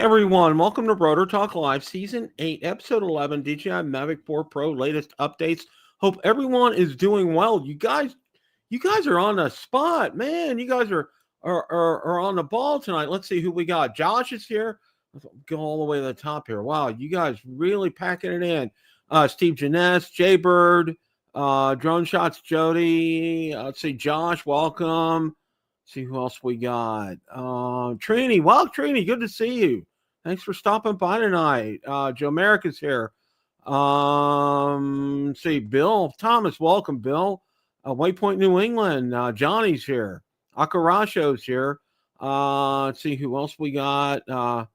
everyone, welcome to Rotor Talk Live, Season 8, Episode 11, DJI Mavic 4 Pro, latest updates. Hope everyone is doing well. You guys are on the spot, man. You guys are on the ball tonight. Let's see who we got. Josh is here. Let's go all the way to the top here. Wow, you guys really packing it in. Steve Janess, Jaybird, Drone Shots, Jody. Let's see, Josh, welcome. See who else we got. Trini. Wow, Trini, good to see you. Thanks for stopping by tonight. Joe Merrick is here. See, Bill Thomas, welcome, Bill. Waypoint, New England. Johnny's here. Akarasho's here. Let's see who else we got. Toka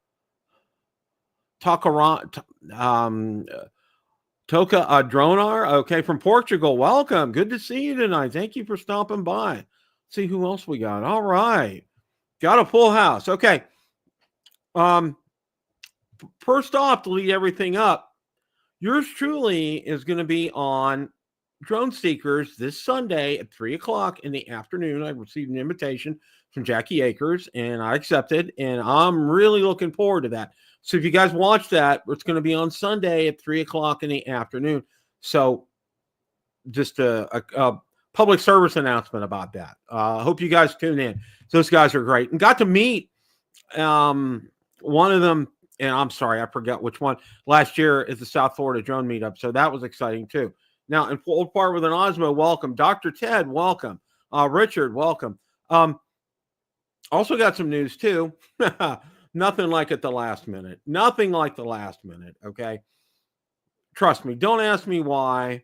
Dronar, okay, from Portugal. Welcome. Good to see you tonight. Thank you for stopping by. See who else we got. All right. Got a full house. Okay. First off, to lead everything up, yours truly is going to be on Drone Seekers this Sunday at 3 o'clock in the afternoon. I received an invitation from Jackie Akers, and I accepted, and I'm really looking forward to that. So if you guys watch that, it's going to be on Sunday at 3 o'clock in the afternoon. So just a public service announcement about that. I hope you guys tune in. Those guys are great. And got to meet one of them, and I'm sorry, I forgot which one, last year at the South Florida Drone Meetup. So that was exciting too. Now, in Old Part with an Osmo, welcome. Dr. Ted, welcome. Richard, welcome. Also got some news too. Nothing like at the last minute. Nothing like the last minute, okay? Trust me. Don't ask me why.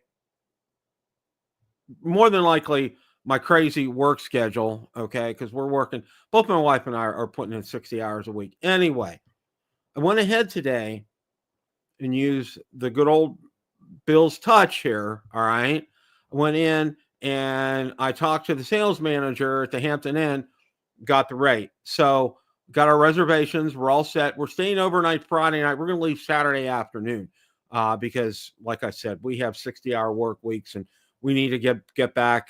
More than likely, my crazy work schedule, okay, because we're working, both my wife and I are putting in 60 hours a week. Anyway, I went ahead today and used the good old Bill's touch here, all right? I went in and I talked to the sales manager at the Hampton Inn, got the rate. So got our reservations. We're all set. We're staying overnight Friday night. We're going to leave Saturday afternoon because, like I said, we have 60-hour work weeks, and we need to get back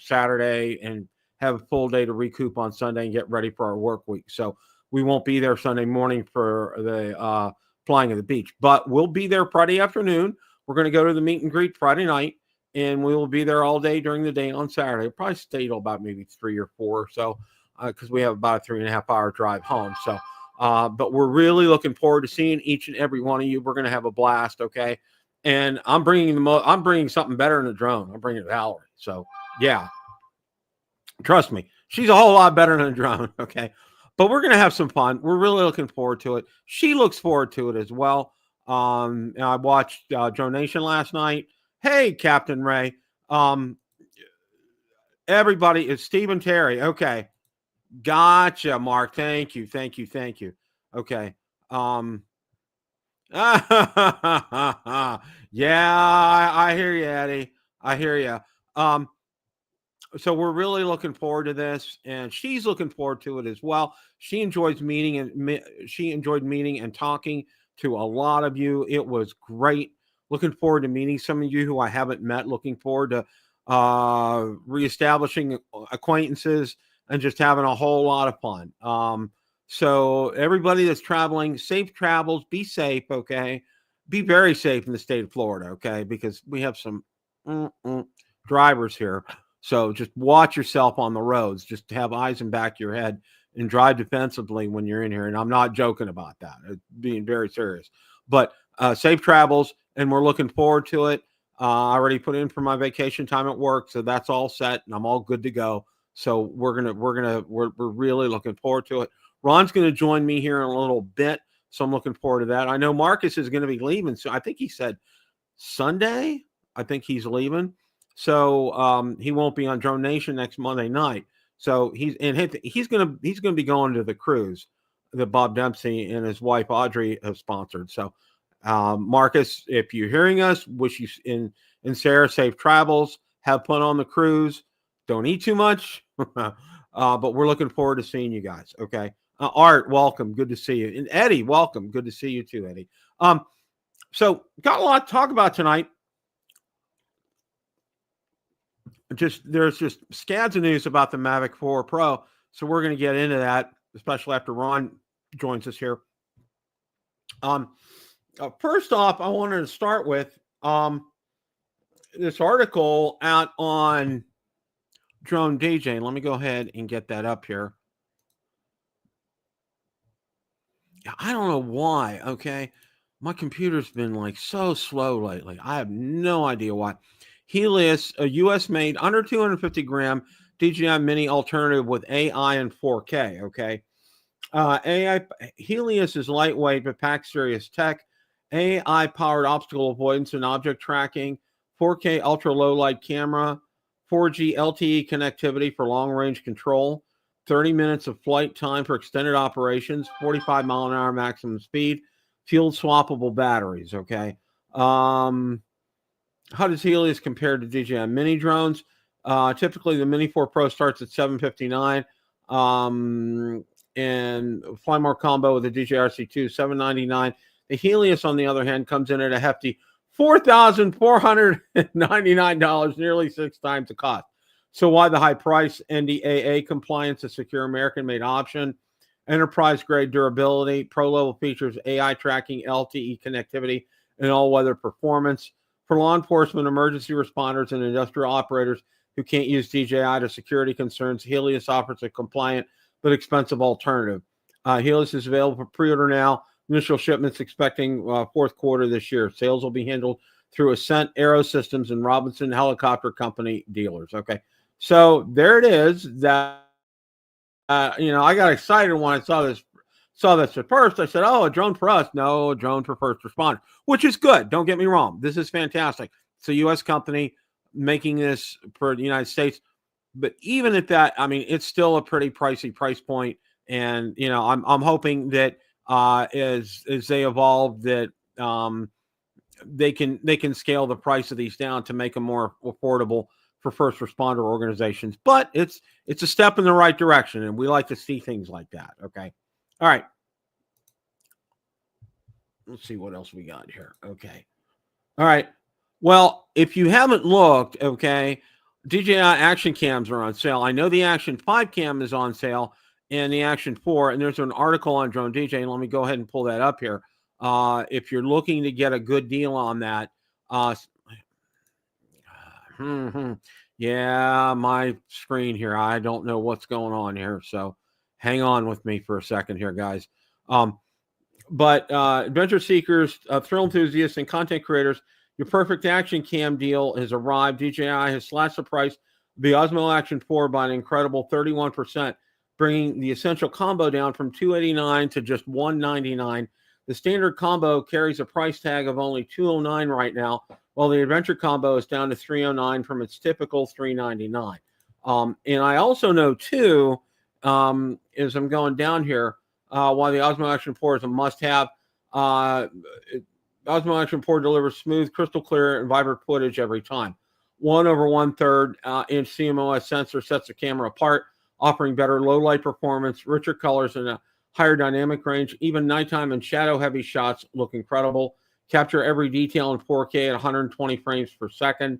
Saturday and have a full day to recoup on Sunday and get ready for our work week. So we won't be there Sunday morning for the flying of the beach, but we'll be there Friday afternoon. We're going to go to the meet and greet Friday night, and we will be there all day during the day on Saturday. We'll probably stay till about maybe 3 or 4 or so because we have about a 3.5-hour drive home. So, but we're really looking forward to seeing each and every one of you. We're going to have a blast, okay? And I'm bringing something better than a drone. I'm bringing Valerie. So, yeah. Trust me. She's a whole lot better than a drone, okay? But we're going to have some fun. We're really looking forward to it. She looks forward to it as well. And I watched Drone Nation last night. Hey, Captain Ray. Everybody, it's Steve and Terry. Okay. Gotcha, Mark. Thank you. Okay. Yeah, I hear you, Eddie. I hear you. So we're really looking forward to this, and she's looking forward to it as well. She enjoyed meeting and talking to a lot of you. It was great. Looking forward to meeting some of you who I haven't met. Looking forward to reestablishing acquaintances and just having a whole lot of fun. So everybody that's traveling, safe travels, be safe, okay? Be very safe in the state of Florida, okay? Because we have some drivers here. So just watch yourself on the roads. Just have eyes in back of your head and drive defensively when you're in here. And I'm not joking about that. It's being very serious. But safe travels, and we're looking forward to it. I already put in for my vacation time at work, so that's all set, and I'm all good to go. So we're really looking forward to it. Ron's going to join me here in a little bit, so I'm looking forward to that. I know Marcus is going to be leaving, so I think he said Sunday. I think he's leaving, so he won't be on Drone Nation next Monday night. So he's going to be going to the cruise that Bob Dempsey and his wife Audrey have sponsored. So Marcus, if you're hearing us, wish you and Sarah safe travels. Have fun on the cruise. Don't eat too much. But we're looking forward to seeing you guys. Okay. Art, welcome. Good to see you. And Eddie, welcome. Good to see you too, Eddie. So got a lot to talk about tonight. There's just scads of news about the Mavic 4 Pro. So we're going to get into that, especially after Ron joins us here. First off, I wanted to start with this article out on Drone DJ. Let me go ahead and get that up here. I don't know why. Okay. My computer's been like so slow lately. I have no idea why. Helios, a US made under 250 gram DJI Mini alternative with AI and 4K. Okay. AI Helios is lightweight but packs serious tech. AI powered obstacle avoidance and object tracking. 4K ultra low light camera. 4G LTE connectivity for long range control. 30 minutes of flight time for extended operations, 45-mile-an-hour maximum speed, fuel swappable batteries. Okay. How does Helios compare to DJI Mini drones? Typically, the Mini 4 Pro starts at $759, and Fly More combo with the DJI RC-2, $799. The Helios, on the other hand, comes in at a hefty $4,499, nearly 6 times the cost. So why the high price? NDAA compliance, a secure American-made option, enterprise-grade durability, pro-level features, AI tracking, LTE connectivity, and all-weather performance. For law enforcement, emergency responders, and industrial operators who can't use DJI to security concerns, Helios offers a compliant but expensive alternative. Helios is available for pre-order now. Initial shipments expecting fourth quarter this year. Sales will be handled through Ascent Aero Systems and Robinson Helicopter Company dealers. Okay. So there it is. That I got excited when I saw this at first. I said, "Oh, a drone for us." No, a drone for first responders, which is good. Don't get me wrong. This is fantastic. It's a U.S. company making this for the United States. But even at that, I mean, it's still a pretty pricey price point. And I'm hoping that as they evolve, that they can scale the price of these down to make them more affordable for first responder organizations. But it's a step in the right direction, and we like to see things like that. Okay. All right. Let's see what else we got here. Okay. All right. Well, if you haven't looked, okay, DJI Action cams are on sale. I know the Action 5 cam is on sale and the Action 4, and there's an article on Drone DJ. Let me go ahead and pull that up here. If you're looking to get a good deal on that, yeah, my screen here, I don't know what's going on here, so hang on with me for a second here, guys. But adventure seekers, thrill enthusiasts, and content creators, your perfect action cam deal has arrived. DJI has slashed the price of the Osmo Action 4 by an incredible 31%, bringing the essential combo down from $289 to just $199. The standard combo carries a price tag of only $209 right now, while the adventure combo is down to $309 from its typical $399. And I also know, too, as I'm going down here, while the Osmo Action 4 is a must-have, Osmo Action 4 delivers smooth, crystal clear, and vibrant footage every time. 1/1/3 inch CMOS sensor sets the camera apart, offering better low-light performance, richer colors, and a higher dynamic range. Even nighttime and shadow-heavy shots look incredible. Capture every detail in 4K at 120 frames per second.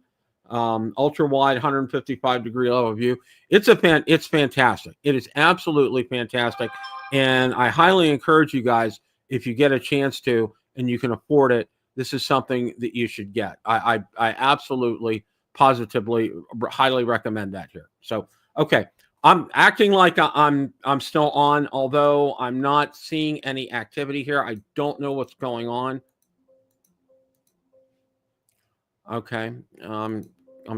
Ultra-wide, 155-degree level view. It's fantastic. It is absolutely fantastic. And I highly encourage you guys, if you get a chance to, and you can afford it, this is something that you should get. I absolutely, positively, highly recommend that here. So, okay, I'm acting like I'm still on, although I'm not seeing any activity here. I don't know what's going on. Okay, I'm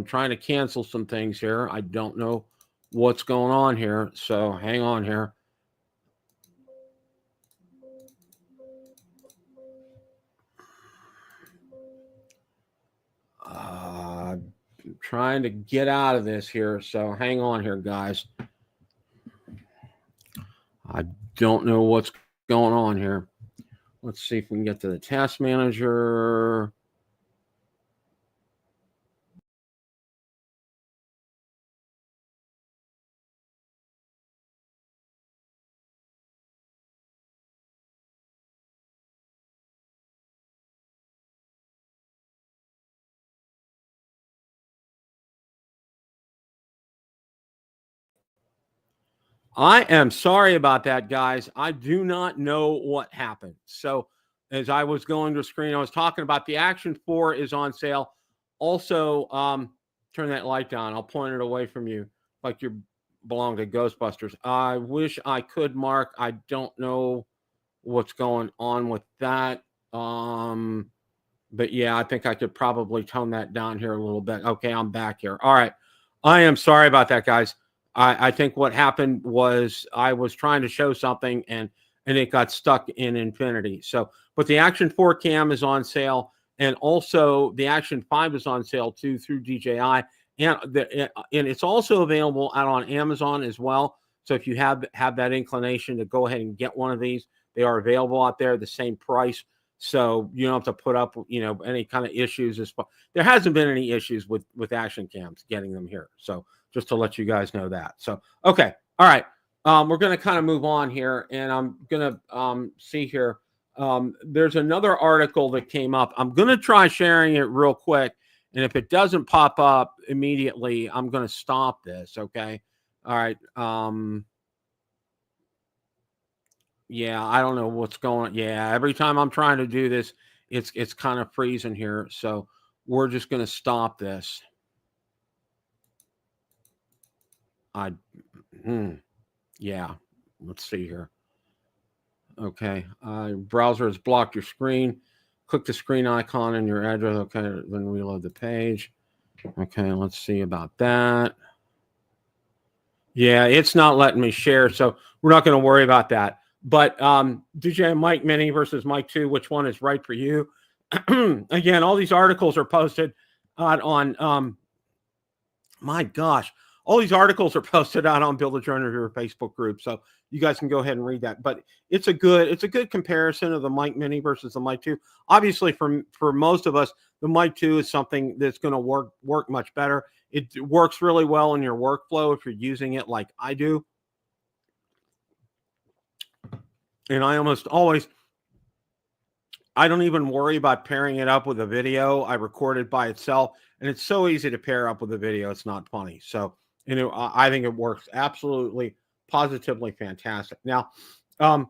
trying to cancel some things here. I don't know what's going on here, so hang on here. Trying to get out of this here, so hang on here, guys. I don't know what's going on here. Let's see if we can get to the task manager. I am sorry about that, guys. I do not know what happened. So as I was going to screen, I was talking about the Action 4 is on sale. Also, turn that light down. I'll point it away from you like you belong to Ghostbusters. I wish I could, Mark. I don't know what's going on with that. But yeah, I think I could probably tone that down here a little bit. Okay, I'm back here. All right. I am sorry about that, guys. I think what happened was I was trying to show something and it got stuck in infinity. So, but the Action 4 cam is on sale, and also the Action 5 is on sale too through DJI, and it's also available out on Amazon as well. So if you have that inclination to go ahead and get one of these, they are available out there, the same price. So you don't have to put up, any kind of issues. There hasn't been any issues with Action cams getting them here. So just to let you guys know that. So, okay. All right. We're going to kind of move on here, and I'm going to see here. There's another article that came up. I'm going to try sharing it real quick. And if it doesn't pop up immediately, I'm going to stop this. Okay. All right. Yeah, I don't know what's going on. Yeah, every time I'm trying to do this, it's kind of freezing here. So we're just going to stop this. Yeah, let's see here. Okay, browser has blocked your screen. Click the screen icon and your address. Okay, then reload the page. Okay, let's see about that. Yeah, it's not letting me share, so we're not going to worry about that. But DJI Mic Mini versus Mic 2, which one is right for you? Again, all these articles are posted on my gosh, all these articles are posted out on Build a Drone Reviewer Facebook group, so you guys can go ahead and read that. But it's a good comparison of the Mic Mini versus the Mic 2. Obviously, for most of us, the Mic 2 is something that's going to work much better. It works really well in your workflow if you're using it like I do. And I almost always, I don't even worry about pairing it up with a video. I record it by itself, and it's so easy to pair up with a video. It's not funny. So, I think it works absolutely, positively fantastic. Now, the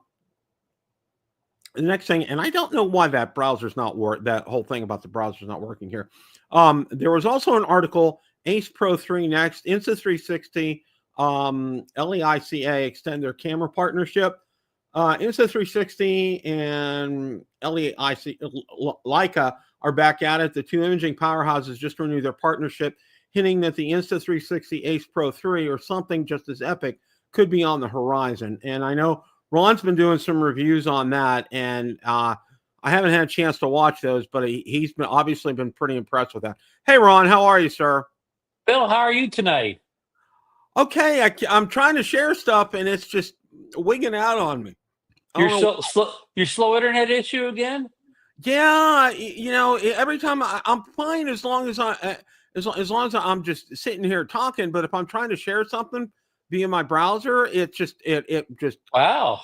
next thing, and I don't know why that browser's not that whole thing about the browser's not working here. There was also an article, Ace Pro 3 Next, Insta360, LEICA extend their camera partnership. Insta360 and Leica are back at it. The two imaging powerhouses just renewed their partnership, hinting that the Insta360 Ace Pro 3 or something just as epic could be on the horizon. And I know Ron's been doing some reviews on that, and I haven't had a chance to watch those, but he's obviously been pretty impressed with that. Hey, Ron, how are you, sir? Bill, how are you tonight? Okay, I'm trying to share stuff, and it's just wigging out on me. Your slow internet issue again? Yeah, every time I'm fine as long as I'm just sitting here talking. But if I'm trying to share something via my browser, it just wow.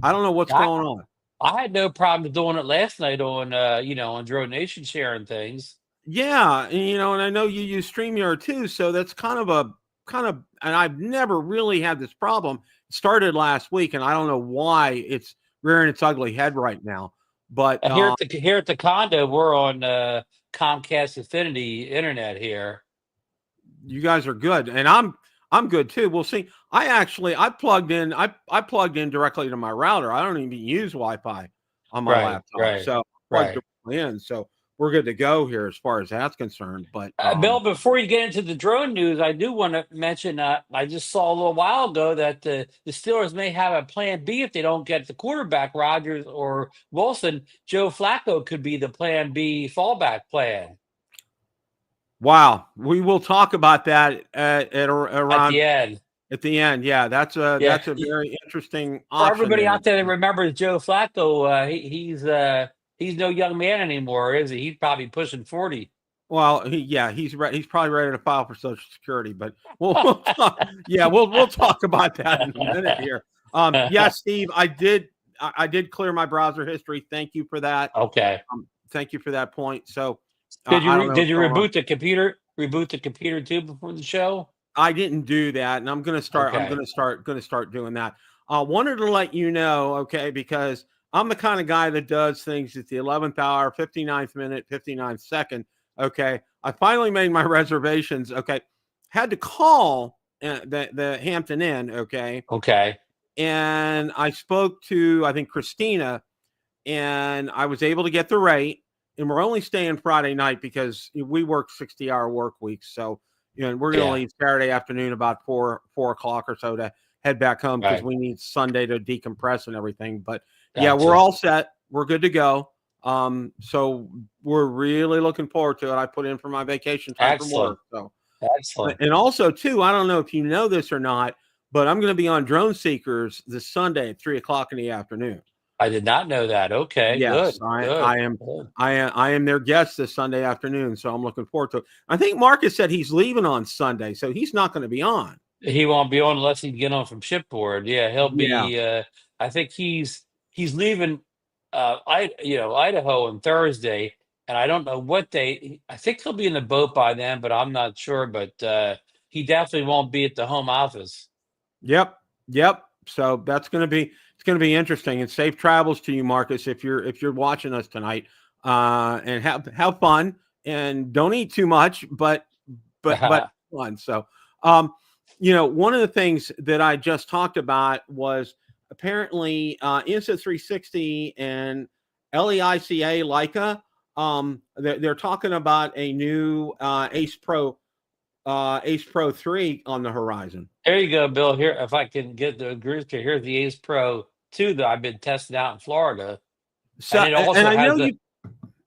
I don't know what's going on. I had no problem doing it last night on on Drone Nation sharing things. Yeah, and I know you use StreamYard too, so that's kind of, and I've never really had this problem. It started last week, and I don't know why it's rearing its ugly head right now. But here at the condo, we're on Comcast Affinity Internet here. You guys are good, and I'm good too. We'll see. I plugged in. I plugged in directly to my router. I don't even use Wi-Fi on my laptop. So plugged directly in. So we're good to go here as far as that's concerned. But Bill, before you get into the drone news, I do want to mention I just saw a little while ago that the Steelers may have a plan B if they don't get the quarterback, Rodgers or Wilson. Joe Flacco could be the plan B fallback plan. Wow, we will talk about that around the end. At the end, yeah, that's a very interesting option. For everybody out there that remembers Joe Flacco, he's no young man anymore, is he? He's probably pushing 40. Well, he's probably ready to file for Social Security, but we'll talk about that in a minute here. Yeah, Steve, I did clear my browser history. Thank you for that. Okay. Thank you for that point. So did you reboot the computer? Reboot the computer too before the show? I didn't do that, and I'm going to start. Okay. I'm going to start doing that. Wanted to let you know, okay, because I'm the kind of guy that does things at the 11th hour, 59th minute, 59th second. Okay. I finally made my reservations. Okay. Had to call the Hampton Inn. Okay. Okay. And I spoke to, I think, Christina, and I was able to get the rate. And we're only staying Friday night because we work 60-hour work weeks. So, we're going to Yeah. leave Saturday afternoon about 4 o'clock or so to head back home because Right. we need Sunday to decompress and everything. But yeah, we're Gotcha. all set. We're good to go. So we're really looking forward to it. I put in for my vacation time from Excellent. work. So, Excellent. and also too, I don't know if you know this or not, but I'm going to be on Drone Seekers this Sunday at 3 o'clock in the afternoon. I did not know that. Okay. Yes, Good. Good. I am. Good. I am their guest this Sunday afternoon, so I'm looking forward to it. I think Marcus said he's leaving on Sunday, so he's not going to be on. He won't be on unless he can get on from shipboard. Yeah, he'll Yeah. be. I think he's leaving. Idaho on Thursday, and I don't know what day. I think he'll be in the boat by then, but I'm not sure. But he definitely won't be at the home office. Yep. So it's going to be interesting, and safe travels to you, Marcus, if you're watching us tonight. And have fun, and don't eat too much, but fun. So, one of the things that I just talked about was apparently Insta360 and LEICA Leica. They're talking about a new Ace Pro 3 on the horizon. There you go, Bill. Here, if I can get the group to here's the Ace Pro 2 that I've been testing out in Florida, So, and it also I has know the you.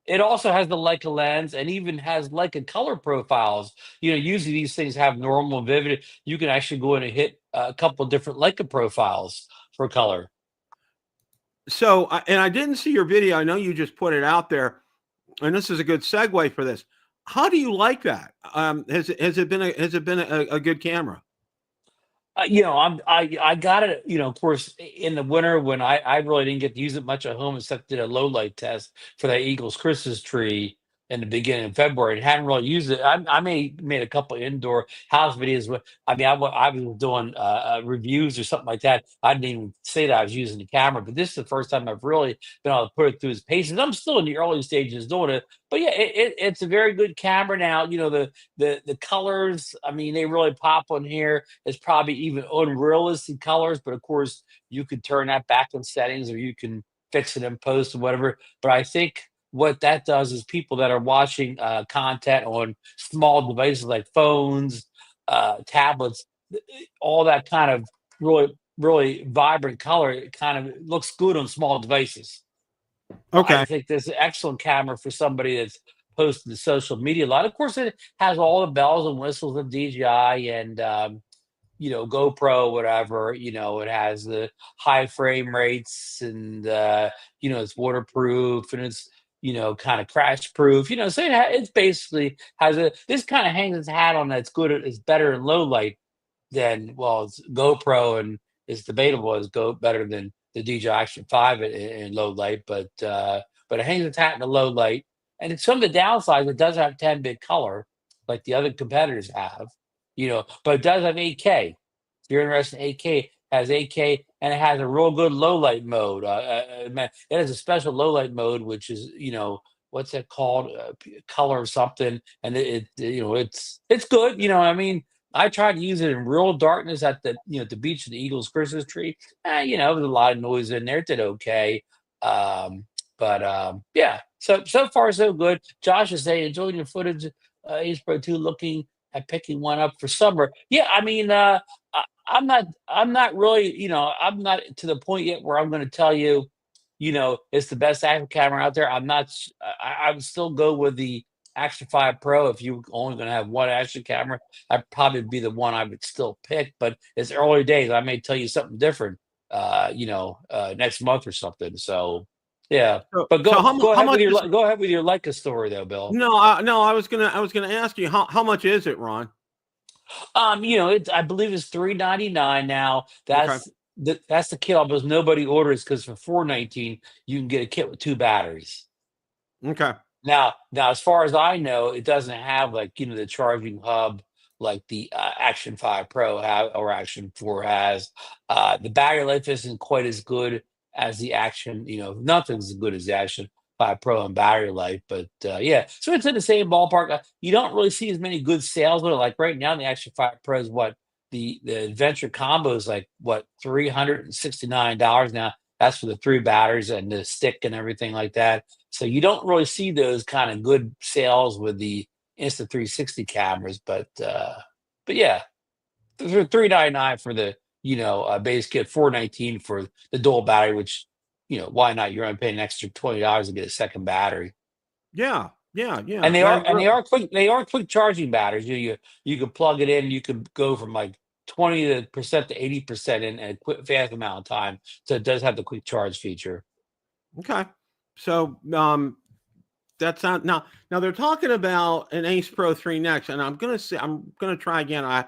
it also has the Leica lens and even has Leica color profiles. Usually these things have normal, vivid. You can actually go in and hit a couple of different Leica profiles for color. So, and I didn't see your video. I know you just put it out there, and this is a good segue for this. How do you like that? Has it been a good camera? I got it. Of course, in the winter when I really didn't get to use it much at home, except did a low light test for that Eagles Christmas tree in the beginning of February, and hadn't really used it. I made a couple indoor house videos. I was doing reviews or something like that. I didn't even say that I was using the camera, but this is the first time I've really been able to put it through its paces. I'm still in the early stages doing it, but yeah, it's a very good camera now. The colors. I mean, they really pop on here. It's probably even unrealistic colors, but of course you could turn that back in settings or you can fix it in post or whatever. But I think what that does is people that are watching content on small devices like phones, tablets, all that kind of really, really vibrant color, it kind of looks good on small devices. I Okay. think this is an excellent camera for somebody that's posting to social media a lot. Of course, it has all the bells and whistles of DJI and GoPro, whatever. It has the high frame rates and it's waterproof and it's kind of crash proof. So it's basically this kind of hangs its hat on that's good. It's better in low light than it's GoPro and it's debatable as better than the DJI Action 5 in low light, but it hangs its hat in the low light. And it's some of the downsides. It does have 10-bit color, like the other competitors have, but it does have 8K. If you're interested in 8K, it has 8K and it has a real good low light mode. It has a special low light mode, which is what's that called? Color or something, and it's good. I mean, I tried to use it in real darkness at the beach of the Eagles Christmas tree. There was a lot of noise in there. It did okay. Yeah. So far so good. Josh is saying enjoying your footage. Ace Pro 2 looking at picking one up for summer. Yeah, I mean, I'm not really, I'm not to the point yet where I'm going to tell you, it's the best action camera out there. I'm not. I would still go with the Action 5 Pro. If you're only going to have one action camera, I'd probably be the one I would still pick. But it's early days. I may tell you something different, next month or something. So, yeah. So, But so go how ahead much with is? go ahead with your Leica story, though, Bill. No, I was gonna ask you how much is it, Ron? I believe it's $399 now. Okay. That's the kit almost nobody orders because for $419 you can get a kit with 2 batteries. Okay. Now, as far as I know, it doesn't have the charging hub like the Action 5 Pro or Action 4 has. The battery life isn't quite as good as the Action. Nothing's as good as the Action 5 Pro in battery life, but yeah, so it's in the same ballpark. You don't really see as many good sales with it. Like right now, the Action 5 Pro is what the Adventure combo is like, what, $369 now. That's for the 3 batteries and the stick and everything like that. So you don't really see those kind of good sales with the Insta360 cameras, but yeah, $399 for the base kit, $419 for the dual battery, which why not? You're only paying an extra $20 to get a second battery. Yeah, yeah, yeah. And they I are and agree. they are quick charging batteries. You can plug it in. You could go from like 20% to 80% in a quick fast amount of time. So it does have the quick charge feature. Okay. So that's not now they're talking about an Ace Pro 3 next, and I'm gonna try again. I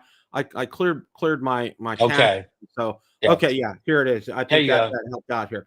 cleared my cache. Okay. So Yeah. okay, yeah, here it is. I There think you that go. helped out here.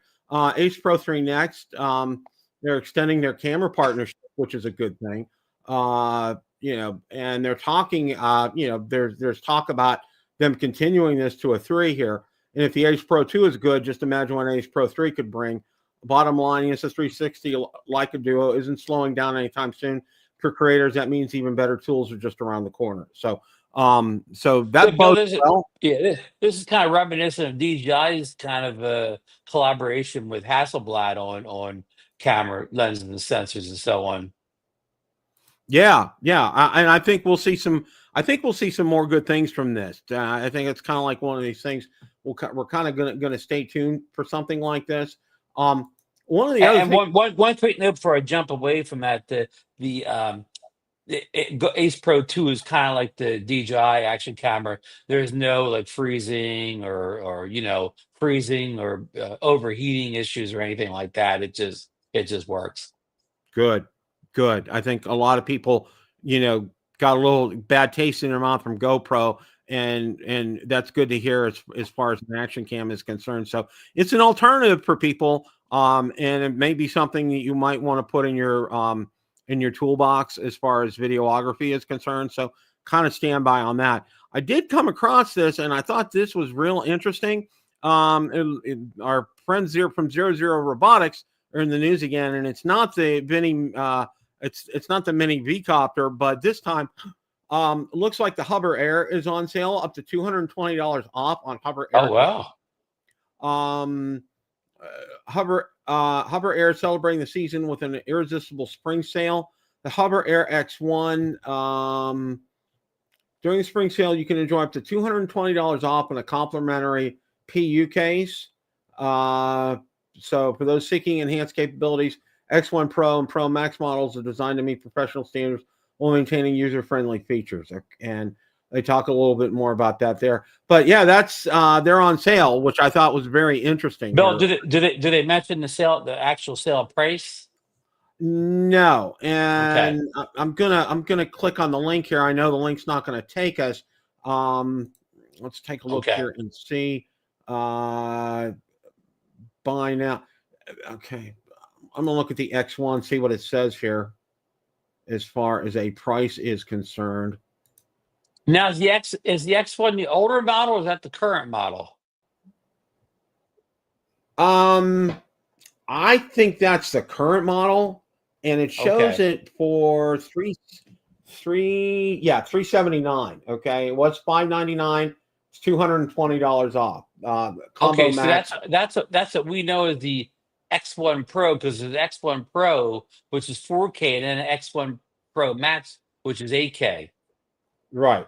Ace Pro 3 next. They're extending their camera partnership, which is a good thing. And they're talking, there's talk about them continuing this to a 3 here. And if the Ace Pro 2 is good, just imagine what Ace Pro 3 could bring. Bottom line, Insta360, like a Duo, isn't slowing down anytime soon. For creators, that means even better tools are just around the corner. So that Bill, bodes well. this is kind of reminiscent of DJI's kind of collaboration with Hasselblad on camera lenses and sensors and so on. Yeah, yeah, and I think we'll see some. I think we'll see some more good things from this. I think it's kind of like one of these things. We're kind of gonna stay tuned for something like this. One of the other And things. one quick note before I jump away from that, Ace Pro 2 is kind of like the DJI Action camera. There's no like freezing or freezing or overheating issues or anything like that. It just works. Good, good. I think a lot of people, got a little bad taste in their mouth from GoPro, and that's good to hear as far as an action cam is concerned. So it's an alternative for people, and it may be something that you might want to put in your toolbox as far as videography is concerned. So kind of stand by on that. I did come across this, and I thought this was real interesting. Our friends here from 00 Robotics are in the news again, and it's not the Mini, it's not the Mini V-copter, but this time looks like the Hover Air is on sale, up to $220 off on Hover Air. Oh wow! Hover Air celebrating the season with an irresistible spring sale. The Hover Air X1. During the spring sale, you can enjoy up to $220 off on a complimentary PU case. So for those seeking enhanced capabilities, X1 Pro and Pro Max models are designed to meet professional standards while maintaining user-friendly features. And they talk a little bit more about that there. But yeah, that's they're on sale, which I thought was very interesting. Bill, here. do they mention the actual sale price? No, and Okay. I'm gonna click on the link here. I know the link's not gonna take us. Let's take a look Okay. here and see. Buy now. Okay, I'm gonna look at the X1, see what it says here as far as a price is concerned. Now is the X1 the older model, or is that the current model? I think that's the current model, and it shows it for $379. Okay, it was $599. It's $220 off. Combo Okay, so Max. that's what we know as the X1 Pro, because there's X1 Pro, which is 4K, and then an X1 Pro Max, which is 8K. Right.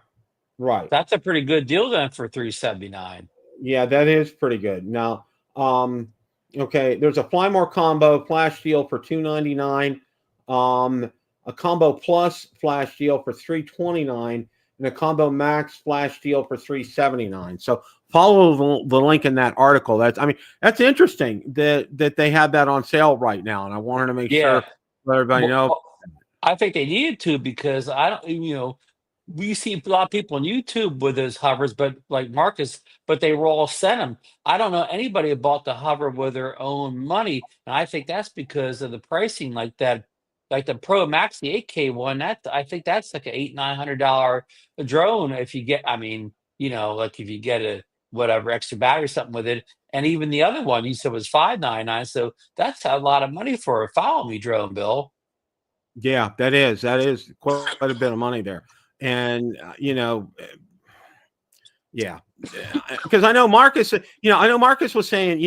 That's a pretty good deal then for $379. Yeah, that is pretty good. Now, okay, there's a Fly More combo flash deal for $299, a combo plus flash deal for $329, and a combo max flash deal for $379. So follow the link in that article. That's interesting that they have that on sale right now, and I wanted to make sure let everybody know. I think they needed to, because I don't, we see a lot of people on YouTube with those hovers, but like Marcus, but they were all sent them. I don't know anybody who bought the hover with their own money, and I think that's because of the pricing, like that, like the Pro Max, the 8K one. I think that's like an $800-900 drone. If you get, like if you get whatever extra battery, something with it. And even the other one you said was $599. So that's a lot of money for a follow me drone, Bill. Yeah, that is quite a bit of money there. And yeah, because I know Marcus, I know Marcus was saying,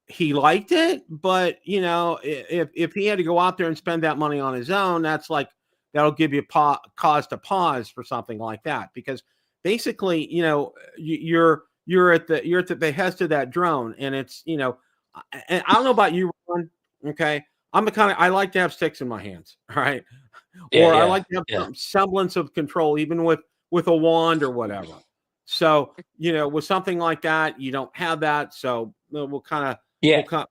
he liked it, but if he had to go out there and spend that money on his own, that's like that'll give you cause to pause for something like that. Because basically, you're at the behest of that drone, and it's and I don't know about you, Ron, okay. I like to have sticks in my hands, all right, Yeah, or I yeah, like to have yeah. some semblance of control, even with a wand or whatever. So, with something like that, you don't have that. So we'll kind of, Yeah, we'll kind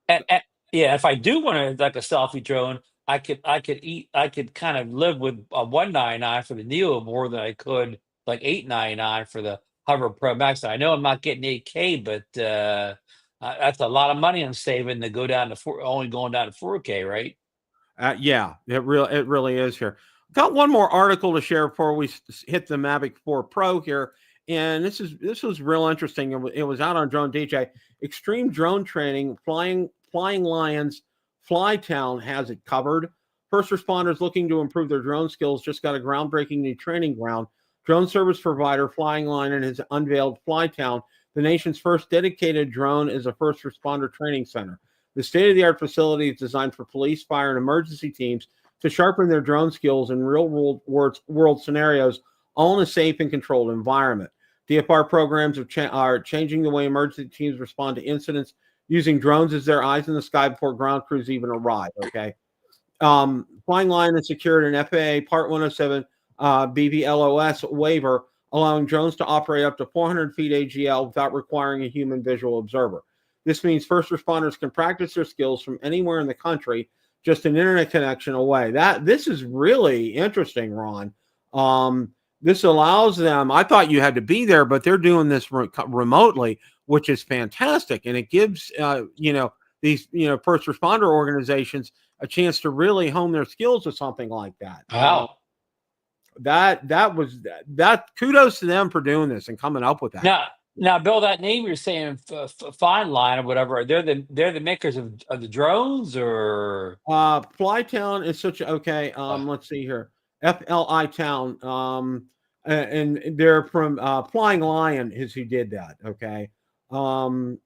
yeah. If I do want to like a selfie drone, I could kind of live with a 199 for the Neo more than I could like 899 for the Hover Pro Max. I know I'm not getting 8K, but that's a lot of money I'm saving to go down to only going down to 4K, right? yeah, it really is here. Got one more article to share before we hit the Mavic 4 Pro here, and this was real interesting. It was out on Drone DJ. Extreme drone training, flying lions, Flytown has it covered. First responders looking to improve their drone skills just got a groundbreaking new training ground. Drone service provider Flying Lion has unveiled Flytown, the nation's first dedicated drone as a first responder training center. The state-of-the-art facility is designed for police, fire, and emergency teams to sharpen their drone skills in real-world scenarios, all in a safe and controlled environment. DFR programs are changing the way emergency teams respond to incidents, using drones as their eyes in the sky before ground crews even arrive, okay? Flying Lion has secured an FAA Part 107 BVLOS waiver, allowing drones to operate up to 400 feet AGL without requiring a human visual observer. This means first responders can practice their skills from anywhere in the country, just an internet connection away. This is really interesting, Ron. This allows them. I thought you had to be there, but they're doing this remotely, which is fantastic, and it gives these first responder organizations a chance to really hone their skills with something like that. Wow. That kudos to them for doing this and coming up with that. Now, Bill, that name you're saying, Fine Line or whatever, they're the makers of the drones, or Flytown is such a okay. Let's see here, FLI Town. And they're from Flying Lion is who did that. Okay. so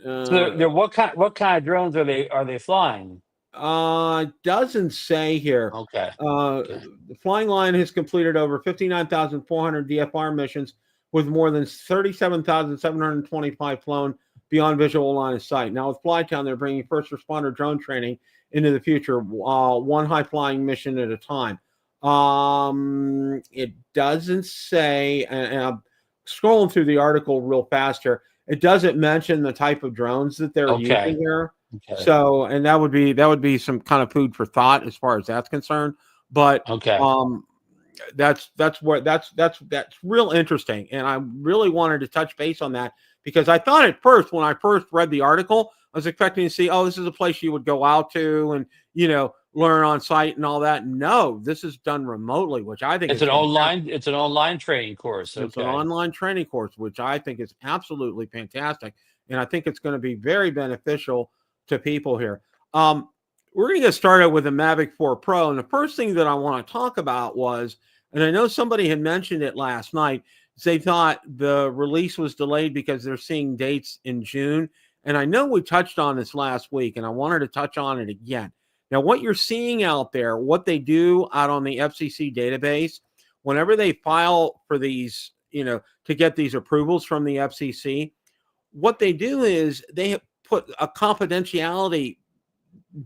they're what kind of drones are they flying? Doesn't say here. Okay. The Flying Lion has completed over 59,400 DFR missions, with more than 37,725 flown beyond visual line of sight. Now with Flytown, they're bringing first responder drone training into the future, one high flying mission at a time. It doesn't say, and I'm scrolling through the article real fast here. It doesn't mention the type of drones that they're using here. Okay. So, and that would be some kind of food for thought as far as that's concerned. But okay. That's real interesting, and I really wanted to touch base on that because I thought at first, when I first read the article, I was expecting to see, oh, this is a place you would go out to and learn on site and all that. No, this is done remotely, which I think it's an online training course. It's an online training course, which I think is absolutely fantastic, and I think it's going to be very beneficial to people here. We're going to get started with the Mavic 4 Pro. And the first thing that I want to talk about was, and I know somebody had mentioned it last night, they thought the release was delayed because they're seeing dates in June. And I know we touched on this last week, and I wanted to touch on it again. Now, what you're seeing out there, what they do out on the FCC database, whenever they file for these, to get these approvals from the FCC, what they do is they put a confidentiality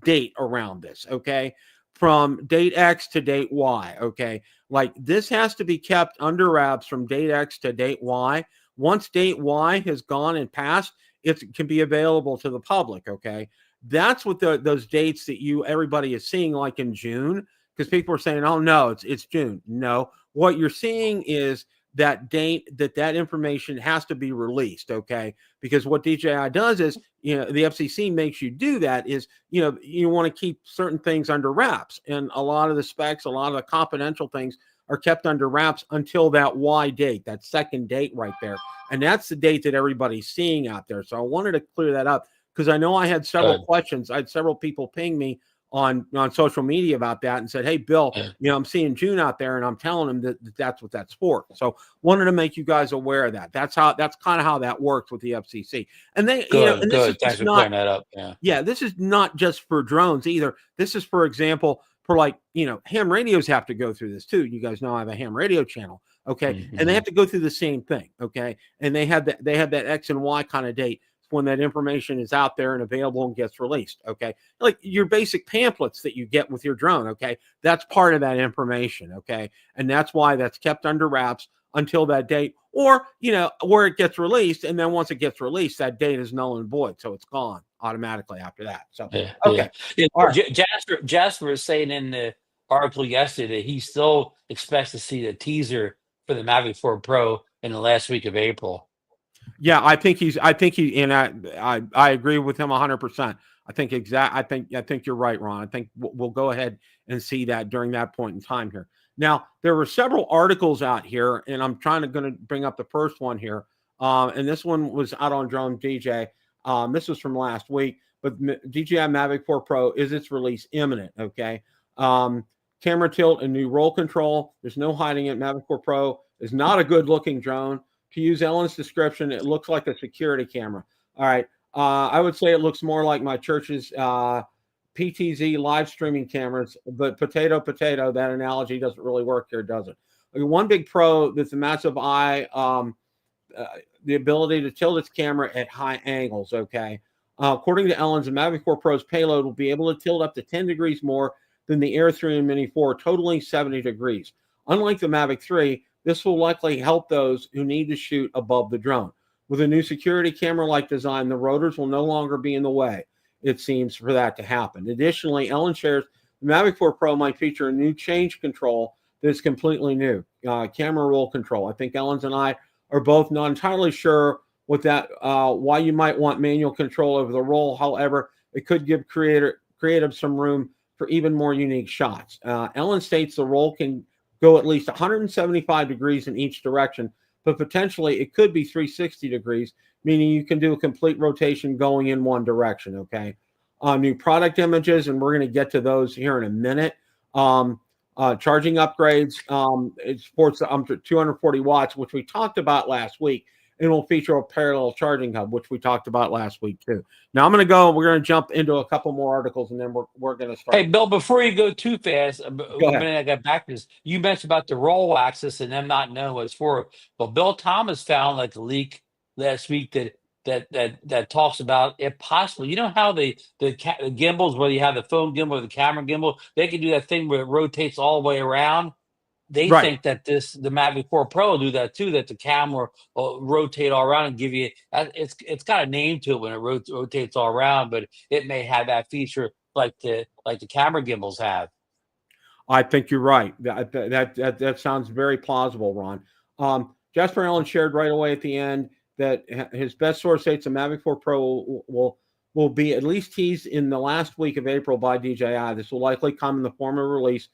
date around this, okay, from date X to date Y, okay, like this has to be kept under wraps from date X to date Y. Once date Y has gone and passed, it can be available to the public, okay. That's what those dates that everybody is seeing, like in June, because people are saying, oh no, it's June. No, what you're seeing is that date, that information has to be released, okay? Because what DJI does is, the FCC makes you do that is, you want to keep certain things under wraps, and a lot of the specs, a lot of the confidential things are kept under wraps until that Y date, that second date right there. And that's the date that everybody's seeing out there. So I wanted to clear that up because I know I had several questions. I had several people ping me on social media about that and said, hey, Bill, I'm seeing June out there, and I'm telling them that that's what that's for. So wanted to make you guys aware of that. That's kind of how that works with the FCC. And they, and this is Thanks for clearing that up. Yeah. This is not just for drones either. This is, for example, for ham radios have to go through this too. You guys know I have a ham radio channel. Okay. And they have to go through the same thing. Okay. And they have that X and Y kind of date when that information is out there and available and gets released. Okay. Like your basic pamphlets that you get with your drone. Okay. That's part of that information. Okay. And that's why that's kept under wraps until that date, or, where it gets released. And then once it gets released, that date is null and void. So it's gone automatically after that. So, okay. Yeah. Right. Jasper was saying in the article yesterday that he still expects to see the teaser for the Mavic 4 Pro in the last week of April. Yeah, I think and I agree with him 100%. I think you're right, Ron. I think we'll go ahead and see that during that point in time here. Now, there were several articles out here, and I'm going to bring up the first one here. And this one was out on Drone DJ. This was from last week, but DJI Mavic 4 Pro, is its release imminent? Okay. Camera tilt and new roll control. There's no hiding it. Mavic 4 Pro is not a good looking drone. To use Ellen's description, it looks like a security camera. All right. I would say it looks more like my church's PTZ live streaming cameras, but potato, that analogy doesn't really work here, does it? One big pro that's a massive eye, the ability to tilt its camera at high angles, okay? According to Ellen's, the Mavic 4 Pro's payload will be able to tilt up to 10 degrees more than the Air 3 and Mini 4, totaling 70 degrees. Unlike the Mavic 3, this will likely help those who need to shoot above the drone. With a new security camera-like design, the rotors will no longer be in the way, it seems, for that to happen. Additionally, Ellen shares the Mavic 4 Pro might feature a new change control that is completely new, camera roll control. I think Ellen's and I are both not entirely sure what that, why you might want manual control over the roll. However, it could give creative some room for even more unique shots. Ellen states the roll can go at least 175 degrees in each direction, but potentially it could be 360 degrees, meaning you can do a complete rotation going in one direction, okay? New product images, and we're going to get to those here in a minute. Charging upgrades, it supports up to 240 watts, which we talked about last week, and will feature a parallel charging hub, which we talked about last week too. Now we're going to jump into a couple more articles, and then we're going to start. Hey, Bill, before you go too fast, a minute I got back to this. You mentioned about the roll axis and them not knowing what it's for. Well, Bill Thomas found a leak last week that talks about if possible. You know how the gimbals, whether you have the phone gimbal or the camera gimbal, they can do that thing where it rotates all the way around. They think that the Mavic 4 Pro will do that too, that the camera will rotate all around and give you, it's got a name to it when it rotates all around, but it may have that feature like the camera gimbals have. I think you're right. That sounds very plausible, Ron. Jasper Allen shared right away at the end that his best source states the Mavic 4 Pro will be at least teased in the last week of April by DJI. This will likely come in the form of a release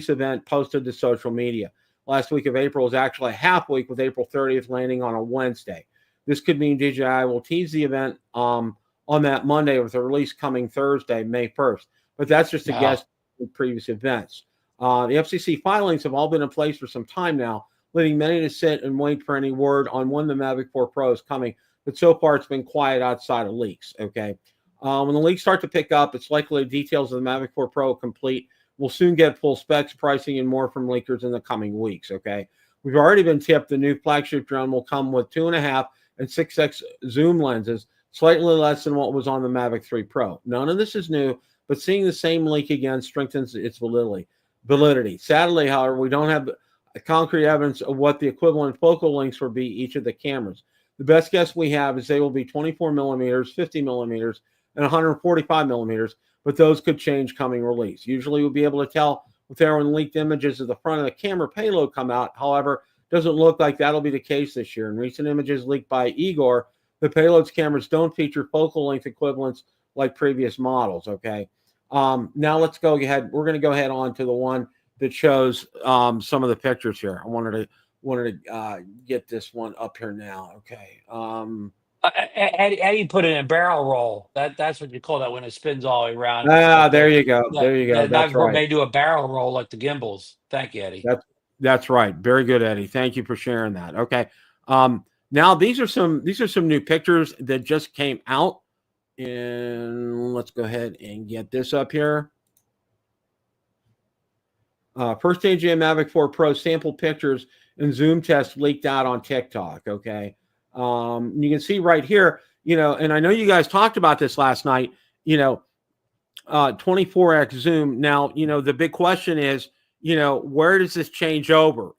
event posted to social media. Last week of April is actually a half week, with April 30th landing on a Wednesday. This could mean DJI will tease the event on that Monday, with a release coming Thursday, May 1st. But that's just a guess from previous events. The FCC filings have all been in place for some time now, leading many to sit and wait for any word on when the Mavic 4 Pro is coming. But so far, it's been quiet outside of leaks, okay? When the leaks start to pick up, it's likely the details of the Mavic 4 Pro complete. We'll soon get full specs, pricing, and more from leakers in the coming weeks, okay? We've already been tipped the new flagship drone will come with 2.5 and 6x zoom lenses, slightly less than what was on the Mavic 3 Pro. None of this is new, but seeing the same leak again strengthens its validity. Sadly, however, we don't have concrete evidence of what the equivalent focal lengths will be each of the cameras. The best guess we have is they will be 24 millimeters, 50 millimeters, and 145 millimeters, but those could change coming release. Usually we'll be able to tell if there are leaked images of the front of the camera payload come out. However, it doesn't look like that'll be the case this year. In recent images leaked by Igor, the payload's cameras don't feature focal length equivalents like previous models, okay? Now let's go ahead. We're going to go ahead on to the one that shows some of the pictures here. I wanted to get this one up here now. Okay. Eddie put it in a barrel roll. That's what you call that when it spins all the way around. There you go. There you go. The That's Mavic Pro right. may do a barrel roll like the gimbals. Thank you, Eddie. That's right. Very good, Eddie. Thank you for sharing that. Okay. Now these are some new pictures that just came out, and let's go ahead and get this up here. First DJI Mavic 4 Pro sample pictures and zoom test leaked out on TikTok. Okay. You can see right here, and I know you guys talked about this last night, 24x zoom. Now, the big question is, where does this change over,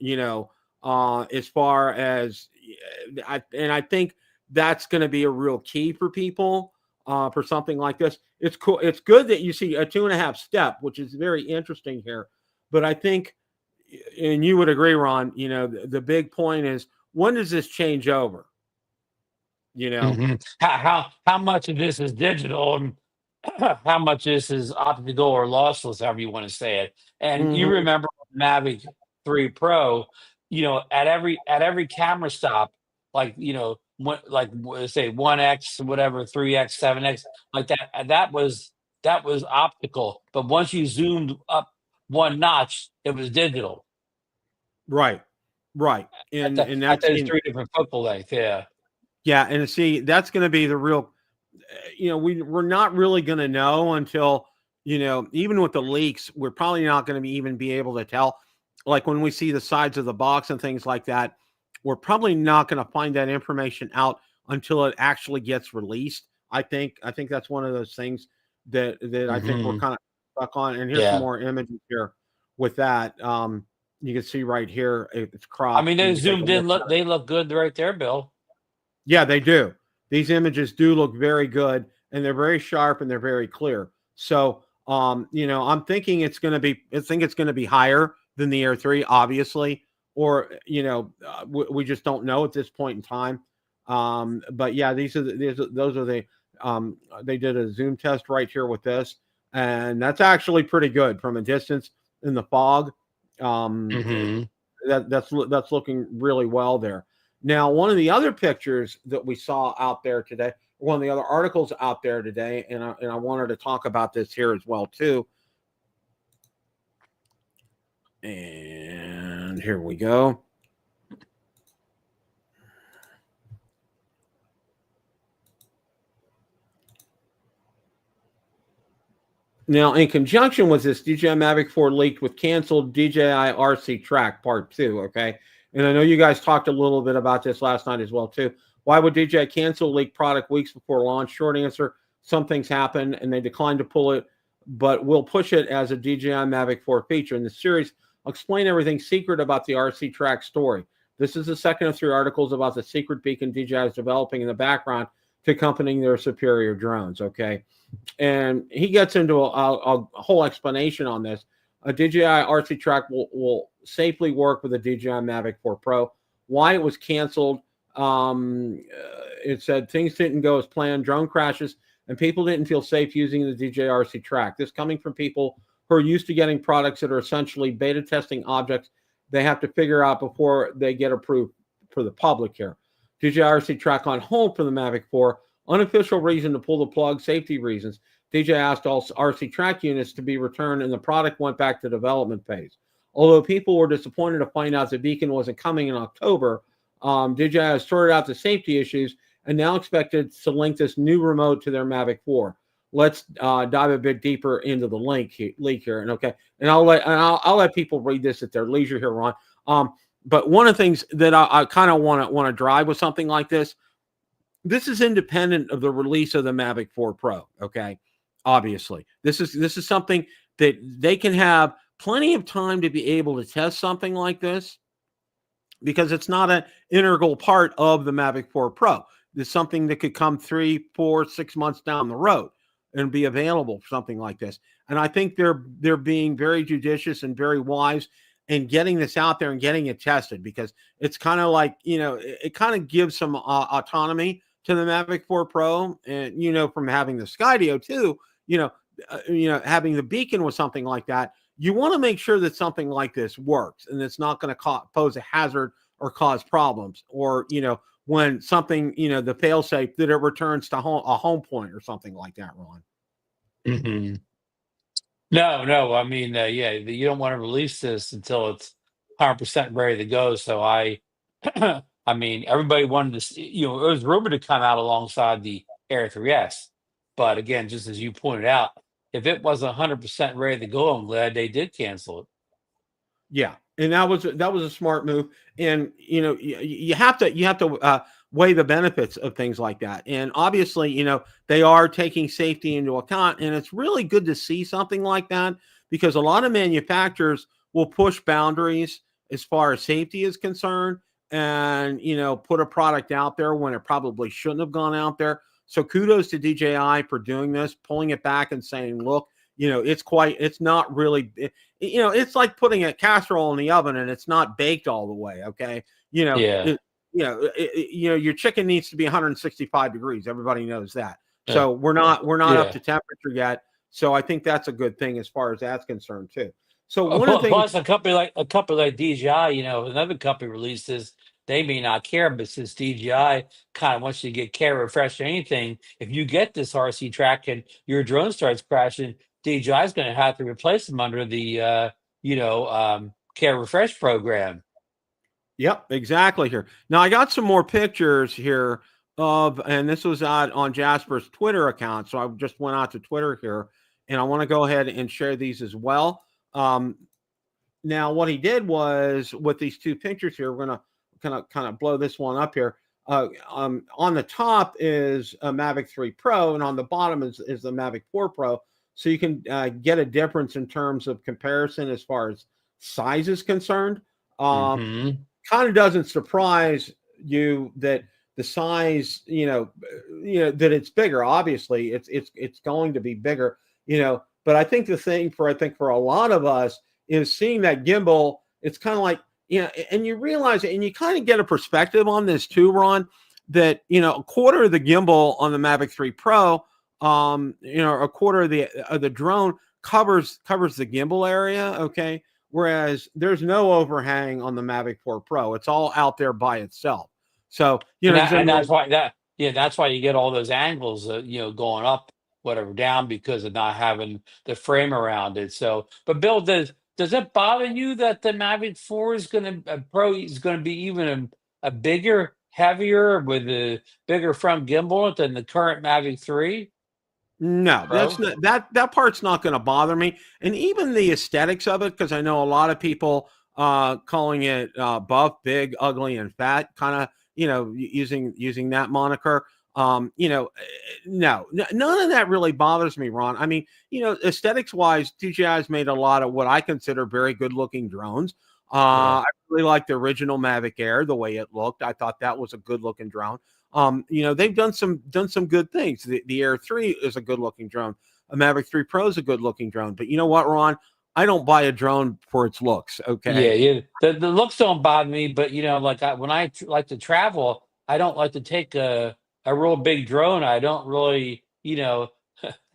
as far as, I think that's going to be a real key for people, for something like this. It's cool. It's good that you see a 2.5 step, which is very interesting here. But I think, and you would agree, Ron, the big point is, when does this change over? How much of this is digital and how much this is optical or lossless, however you want to say it. And you remember Mavic 3 Pro, at every camera stop, like let's say 1x, whatever, 3x, 7x, like that was optical. But once you zoomed up one notch, it was digital. Right. And that's those 3 different focal lengths. Yeah, and see, that's going to be the real, we're not really going to know until, even with the leaks, we're probably not going to even be able to tell. Like when we see the sides of the box and things like that, we're probably not going to find that information out until it actually gets released. I think that's one of those things that I think we're kind of stuck on. And here's some more images here with that. You can see right here, it's cropped. I mean, they zoomed in. They look good right there, Bill. Yeah, they do. These images do look very good, and they're very sharp and they're very clear. So, I'm thinking it's going to be higher than the Air 3, obviously, or, we just don't know at this point in time. But yeah, those are the, they did a zoom test right here with this, and that's actually pretty good from a distance in the fog. That's looking really well there. Now, one of the other pictures that we saw out there today, one of the other articles out there today, and I wanted to talk about this here as well too. And here we go. Now, in conjunction with this, DJI Mavic 4 leaked with canceled DJI RC Track Part 2, okay? And I know you guys talked a little bit about this last night as well, too. Why would DJI cancel leaked product weeks before launch? Short answer, some things happen, and they declined to pull it, but we'll push it as a DJI Mavic 4 feature. In the series, I'll explain everything secret about the RC Track story. This is the second of 3 articles about the secret beacon DJI is developing in the background to accompany their superior drones, okay? And he gets into a whole explanation on this. A DJI RC Track will safely work with the DJI Mavic 4 Pro. Why it was canceled, it said things didn't go as planned, drone crashes, and people didn't feel safe using the DJI RC Track. This coming from people who are used to getting products that are essentially beta testing objects they have to figure out before they get approved for the public here. DJI RC Track on hold for the Mavic 4. Unofficial reason to pull the plug, safety reasons. DJI asked all RC Track units to be returned, and the product went back to development phase. Although people were disappointed to find out the beacon wasn't coming in October, DJI has sorted out the safety issues and now expected to link this new remote to their Mavic 4. Let's dive a bit deeper into the leak here, and I'll let people read this at their leisure here, Ron. But one of the things that I kind of want to drive with something like this. This is independent of the release of the Mavic 4 Pro, okay? Obviously, this is something that they can have plenty of time to be able to test something like this, because it's not an integral part of the Mavic 4 Pro. It's something that could come 3, 4, 6 months down the road and be available for something like this. And I think they're being very judicious and very wise in getting this out there and getting it tested, because it's kind of like, it kind of gives some autonomy to the Mavic 4 Pro, and from having the Skydio too, having the beacon with something like that, you want to make sure that something like this works and it's not going to pose a hazard or cause problems, or, when something, the fail safe that it returns to a home point or something like that, Ron. Hmm. No. I mean, yeah, you don't want to release this until it's 100% ready to go. So I mean, everybody wanted to see, it was rumored to come out alongside the Air 3S. But again, just as you pointed out, if it wasn't 100% ready to go, I'm glad they did cancel it. Yeah, and that was a smart move. And you have to weigh the benefits of things like that. And obviously, they are taking safety into account, and it's really good to see something like that, because a lot of manufacturers will push boundaries as far as safety is concerned, and put a product out there when it probably shouldn't have gone out there. So kudos to DJI for doing this, pulling it back and saying, look, it's not really, it's like putting a casserole in the oven and it's not baked all the way. Okay. Yeah. Your chicken needs to be 165 degrees. Everybody knows that. Yeah. So we're not Yeah. up to temperature yet. So I think that's a good thing as far as that's concerned too. So one of the things, Plus, a company like DJI, another company releases, they may not care, but since DJI kind of wants you to get care refresh or anything, if you get this RC track and your drone starts crashing, DJI is going to have to replace them under the care refresh program. yep, exactly here. Now I got some more pictures here and this was out on Jasper's Twitter account. So I just went out to Twitter here, and I want to go ahead and share these as well. Now what he did was, with these two pictures here, we're gonna kind of blow this one up here. On the top is a Mavic 3 Pro, and on the bottom is the Mavic 4 Pro. So you can get a difference in terms of comparison as far as size is concerned. Mm-hmm. Kind of doesn't surprise you that the size, that it's bigger. Obviously, it's going to be bigger, But I think the thing for a lot of us is seeing that gimbal. It's kind of like, and you realize it, and you kind of get a perspective on this too, Ron, that, a quarter of the gimbal on the Mavic 3 Pro, a quarter of the drone covers the gimbal area. Okay. Whereas there's no overhang on the Mavic 4 Pro. It's all out there by itself. So, And that's why you get all those angles, going up, whatever, down, because of not having the frame around it. So, but Bill, does it bother you that the Mavic 4 Pro is going to be even a bigger, heavier, with a bigger front gimbal than the current Mavic 3? No, Pro? that's not that part's not going to bother me. And even the aesthetics of it, because I know a lot of people calling it buff, big, ugly, and fat, kind of, using that moniker. No, none of that really bothers me, Ron. I mean, aesthetics wise, DJI has made a lot of what I consider very good looking drones. Yeah. I really like the original Mavic Air, the way it looked. I thought that was a good looking drone. They've done some good things. The Air 3 is a good looking drone. A Mavic 3 Pro is a good looking drone. But you know what, Ron? I don't buy a drone for its looks. Okay. Yeah. The looks don't bother me, but like when I like to travel, I don't like to take a real big drone. I don't really, the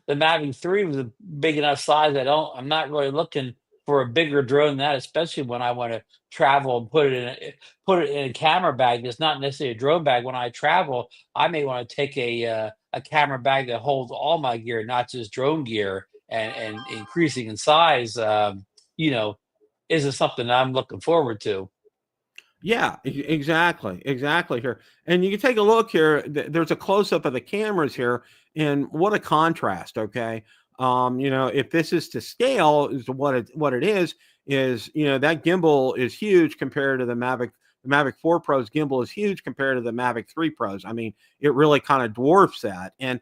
Mavic 3 was a big enough size. I'm not really looking for a bigger drone than that, especially when I want to travel and put it in a camera bag. It's not necessarily a drone bag. When I travel, I may want to take a camera bag that holds all my gear, not just drone gear, and increasing in size, isn't something I'm looking forward to. Yeah, exactly here. And you can take a look here. There's a close up of the cameras here, and what a contrast. Okay. If this is to scale, is what it is that gimbal is huge compared to the Mavic. The Mavic 4 Pro's gimbal is huge compared to the Mavic 3 Pros. I mean, it really kind of dwarfs that. And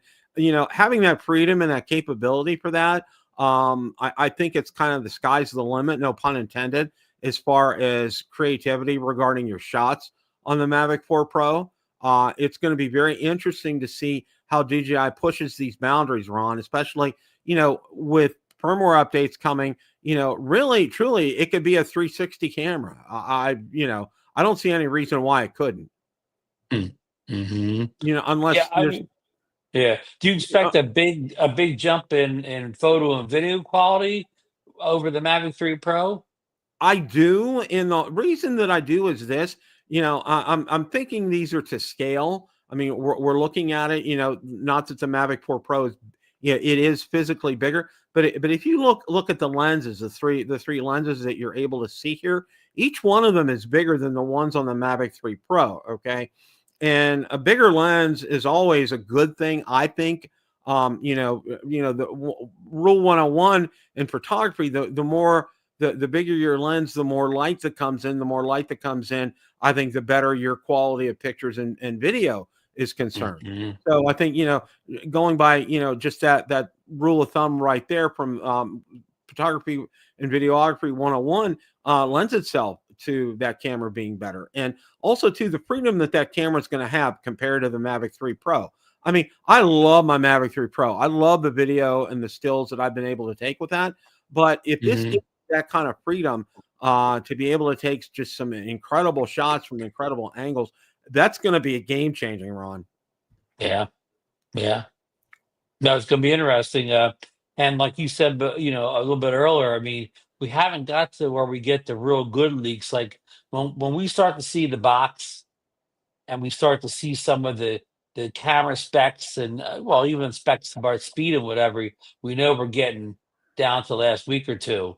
having that freedom and that capability for that, I think it's kind of the sky's the limit, no pun intended, as far as creativity regarding your shots on the Mavic 4 Pro. It's going to be very interesting to see how DJI pushes these boundaries, Ron, especially, with firmware updates coming, really, truly, it could be a 360 camera. I don't see any reason why it couldn't, Mm-hmm. unless Yeah, there's, yeah. Do you expect a big jump in photo and video quality over the Mavic 3 Pro? I do, and the reason that I do is this. I'm thinking these are to scale. I mean, we're looking at it. Not that the Mavic 4 Pro is, it is physically bigger, but if you look at the lenses, the three lenses that you're able to see here, each one of them is bigger than the ones on the Mavic 3 Pro. Okay, and a bigger lens is always a good thing, I think. Rule 101 in photography, the more the bigger your lens, the more light that comes in. The more light that comes in, I think the better your quality of pictures and video is concerned. Mhm. So I think, going by, just that rule of thumb right there from photography and videography 101 lends itself to that camera being better. And also to the freedom that camera is going to have compared to the Mavic 3 Pro. I mean, I love my Mavic 3 Pro. I love the video and the stills that I've been able to take with that. But if this gives that kind of freedom to be able to take just some incredible shots from incredible angles, that's going to be a game changing, Ron. Yeah, yeah. No, it's going to be interesting. And like you said, but a little bit earlier, I mean, we haven't got to where we get the real good leaks. Like when we start to see the box and we start to see some of the camera specs and well, even specs about speed and whatever, we know we're getting down to the last week or two.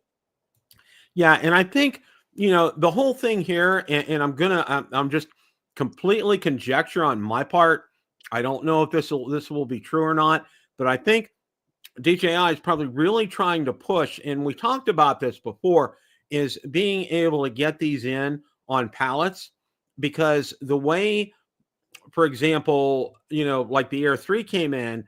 Yeah, and I think the whole thing here, and I'm just completely conjecture on my part. I don't know if this will be true or not, but I think DJI is probably really trying to push, and we talked about this before, is being able to get these in on pallets, because the way, for example, like the Air 3 came in,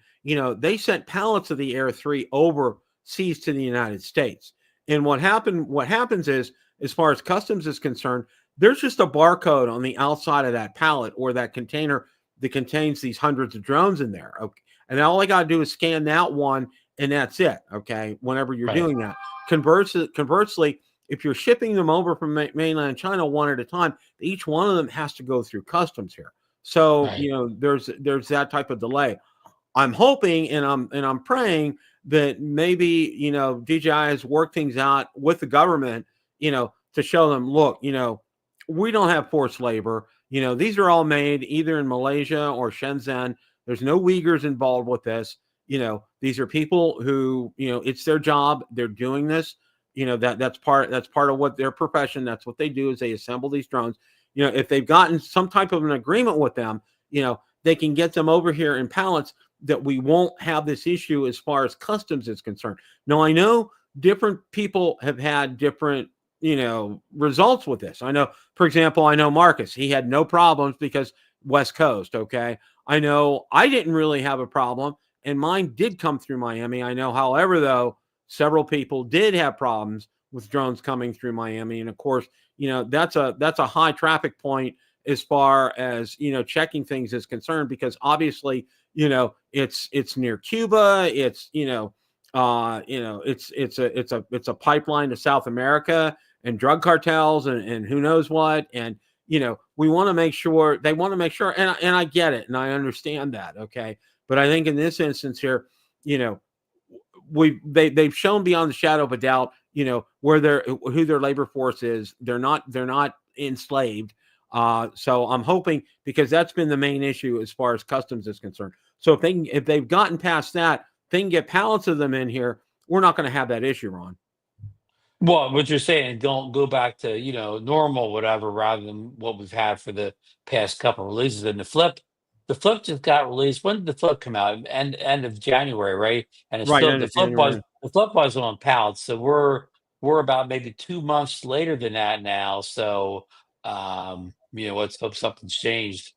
they sent pallets of the Air 3 overseas to the United States. And what happens is, as far as customs is concerned, there's just a barcode on the outside of that pallet or that container that contains these hundreds of drones in there. Okay. And all I got to do is scan that one, and that's it. Okay. Whenever you're doing that. Conversely, if you're shipping them over from mainland China one at a time, each one of them has to go through customs here. So, there's that type of delay. I'm hoping and I'm praying that maybe, DJI has worked things out with the government, to show them, look, we don't have forced labor. These are all made either in Malaysia or Shenzhen. There's no Uyghurs involved with this. These are people who, it's their job. They're doing this. That's part of what their profession. That's what they do, is they assemble these drones. If they've gotten some type of an agreement with them, they can get them over here in pallets, that we won't have this issue as far as customs is concerned. Now, I know different people have had different, results with this. I know, for example, Marcus, he had no problems because West Coast. Okay. I know I didn't really have a problem, and mine did come through Miami. I know, however, though, several people did have problems with drones coming through Miami. And of course, that's a high traffic point as far as, checking things is concerned, because obviously, it's near Cuba. It's, it's a pipeline to South America and drug cartels and who knows what. And, we want to make sure, they want to make sure, and I get it. And I understand that. Okay. But I think in this instance here, they've shown beyond the shadow of a doubt, who their labor force is. They're not enslaved. So I'm hoping, because that's been the main issue as far as customs is concerned. So if they've gotten past that, they can get pallets of them in here. We're not going to have that issue, Ron. Well, what you're saying, don't go back to, normal, whatever, rather than what we've had for the past couple of releases. And the flip just got released. When did the flip come out? End of January, right? And it's Right, still end of January. the flip was on pallets. So we're about maybe 2 months later than that now. So let's hope something's changed.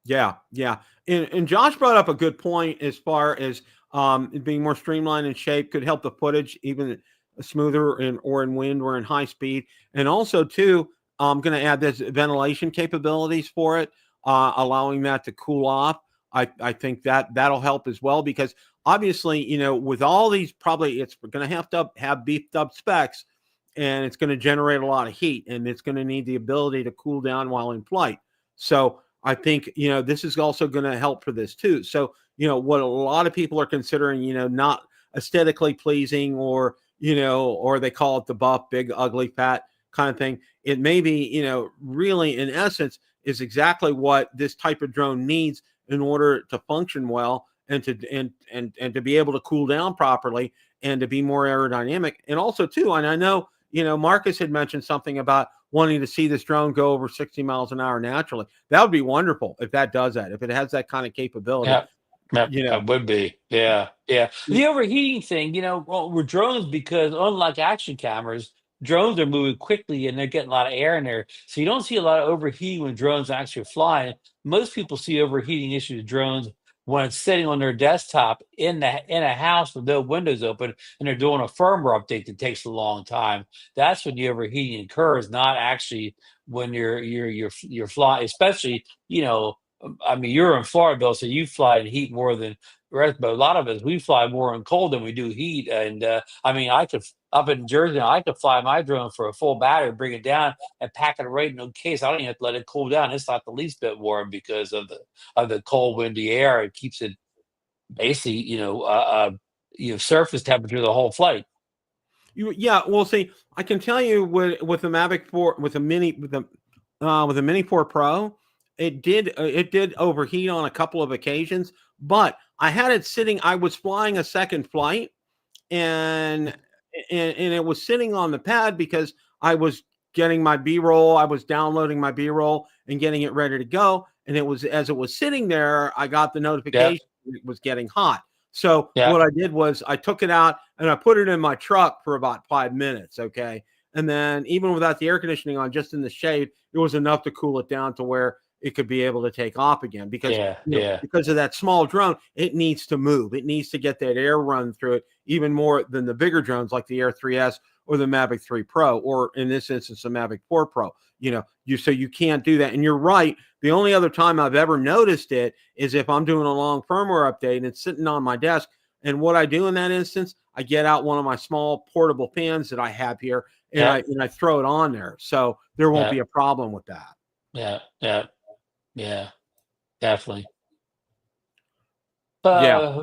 Yeah, yeah. And Josh brought up a good point as far as it being more streamlined in shape could help the footage even smoother in wind or in high speed. And also too, I'm going to add this ventilation capabilities for it, allowing that to cool off. I think that'll help as well, because obviously, with all these, probably it's going to have beefed up specs, and it's going to generate a lot of heat, and it's going to need the ability to cool down while in flight. So I think, this is also going to help for this too. So, what a lot of people are considering, not aesthetically pleasing or, or they call it the buff, big, ugly, fat kind of thing. It may be, really in essence is exactly what this type of drone needs in order to function well and to be able to cool down properly and to be more aerodynamic. And also too, and I know, Marcus had mentioned something about wanting to see this drone go over 60 miles an hour naturally. That would be wonderful if that does that, if it has that kind of capability. Yeah. That would be. Yeah. Yeah. The overheating thing, well, with drones, because unlike action cameras, drones are moving quickly and they're getting a lot of air in there. So you don't see a lot of overheating when drones actually fly. Most people see overheating issues with drones when it's sitting on their desktop in a house with no windows open and they're doing a firmware update that takes a long time. That's when the overheating occurs, not actually when you're flying, especially, I mean, you're in Florida, Bill, so you fly in heat more than the rest. But a lot of us, we fly more in cold than we do heat. And I mean, I could up in Jersey, I could fly my drone for a full battery, bring it down, and pack it right in a case. I don't even have to let it cool down. It's not the least bit warm because of the cold, windy air. It keeps it basically, surface temperature the whole flight. Yeah, well, see, I can tell you with the Mavic 4, with the Mini 4 Pro, it did overheat on a couple of occasions, but I had it sitting. I was flying a second flight, and it was sitting on the pad because I was getting my B-roll. I was downloading my B-roll and getting it ready to go. And as it was sitting there, I got the notification it was getting hot. So what I did was I took it out and I put it in my truck for about 5 minutes. Okay. And then even without the air conditioning on, just in the shade, it was enough to cool it down to where it could be able to take off again because, because of that small drone, it needs to move. It needs to get that air run through it even more than the bigger drones like the Air 3S or the Mavic 3 Pro, or in this instance, the Mavic 4 Pro. So you can't do that. And you're right. The only other time I've ever noticed it is if I'm doing a long firmware update and it's sitting on my desk. And what I do in that instance, I get out one of my small portable fans that I have here and I throw it on there. So there won't be a problem with that. Yeah, definitely. Yeah.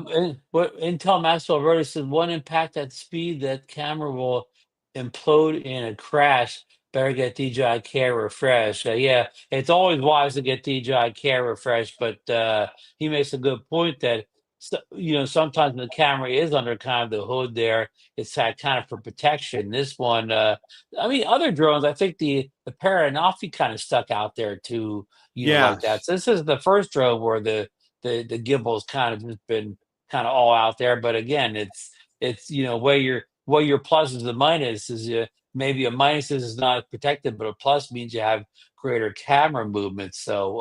What Intel Maxwell wrote said, one impact at speed, that camera will implode in a crash. Better get DJI Care refresh. Yeah, it's always wise to get DJI Care refresh, but he makes a good point that sometimes the camera is under kind of the hood there. It's kind of for protection. This one, I mean, other drones, I think the Paranoffy kind of stuck out there too, like that. So this is the first drone where the gimbal's kind of just been kind of all out there. But again, it's where your pluses and minuses. Maybe a minus is not protected, but a plus means you have greater camera movement. So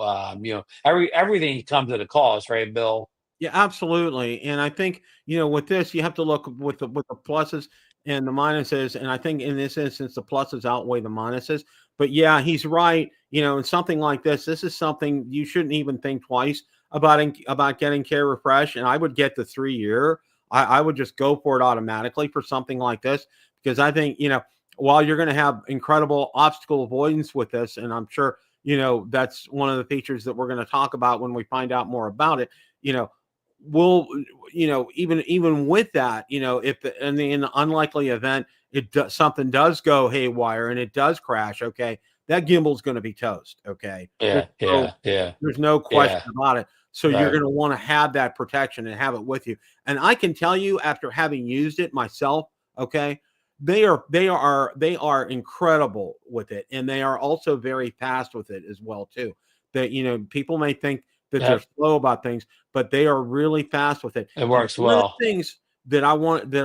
everything comes at a cost, right, Bill? Yeah, absolutely. And I think, with this, you have to look with the pluses and the minuses. And I think in this instance, the pluses outweigh the minuses. But yeah, he's right. In something like this is something you shouldn't even think twice about getting Care Refresh. And I would get the 3-year. I would just go for it automatically for something like this, because I think, while you're going to have incredible obstacle avoidance with this, and I'm sure, that's one of the features that we're going to talk about when we find out more about it, we'll, even with that, if in the unlikely event something does go haywire and it does crash, okay, that gimbal's going to be toast. Okay. There's no question about it. So you're going to want to have that protection and have it with you. And I can tell you, after having used it myself, okay, they are incredible with it, and they are also very fast with it as well too. That people may think that they're slow about things, but they are really fast with it. It works well. One of the things that I want, that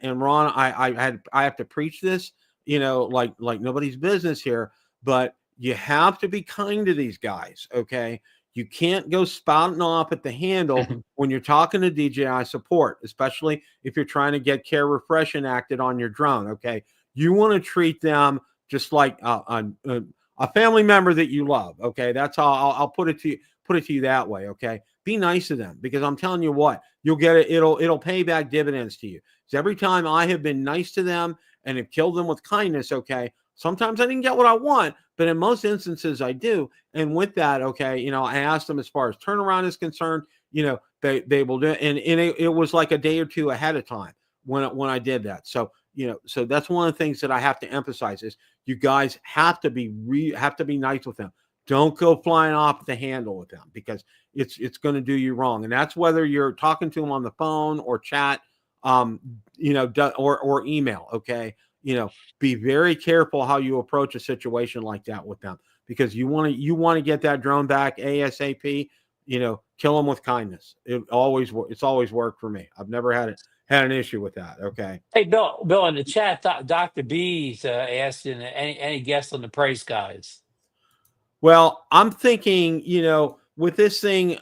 and Ron, I have to preach this, like nobody's business here, but you have to be kind to these guys, okay? You can't go spouting off at the handle when you're talking to DJI support, especially if you're trying to get Care Refresh enacted on your drone. Okay, you want to treat them just like a family member that you love. Okay, that's how I'll put it to you that way. Okay, be nice to them, because I'm telling you what, you'll get it. It'll pay back dividends to you. So every time I have been nice to them and have killed them with kindness, okay, sometimes I didn't get what I want, but in most instances I do. And with that, okay, I asked them as far as turnaround is concerned, they will do it. And it was like a day or two ahead of time when I did that. So, so that's one of the things that I have to emphasize is you guys have to be nice with them. Don't go flying off the handle with them, because it's going to do you wrong. And that's whether you're talking to them on the phone or chat, or email. Okay. Be very careful how you approach a situation like that with them, because you want to get that drone back ASAP. Kill them with kindness. It's always worked for me. I've never had an issue with that. Okay. Hey, Bill, in the chat, Dr. B's asking any guess on the price, guys. Well, I'm thinking, with this thing,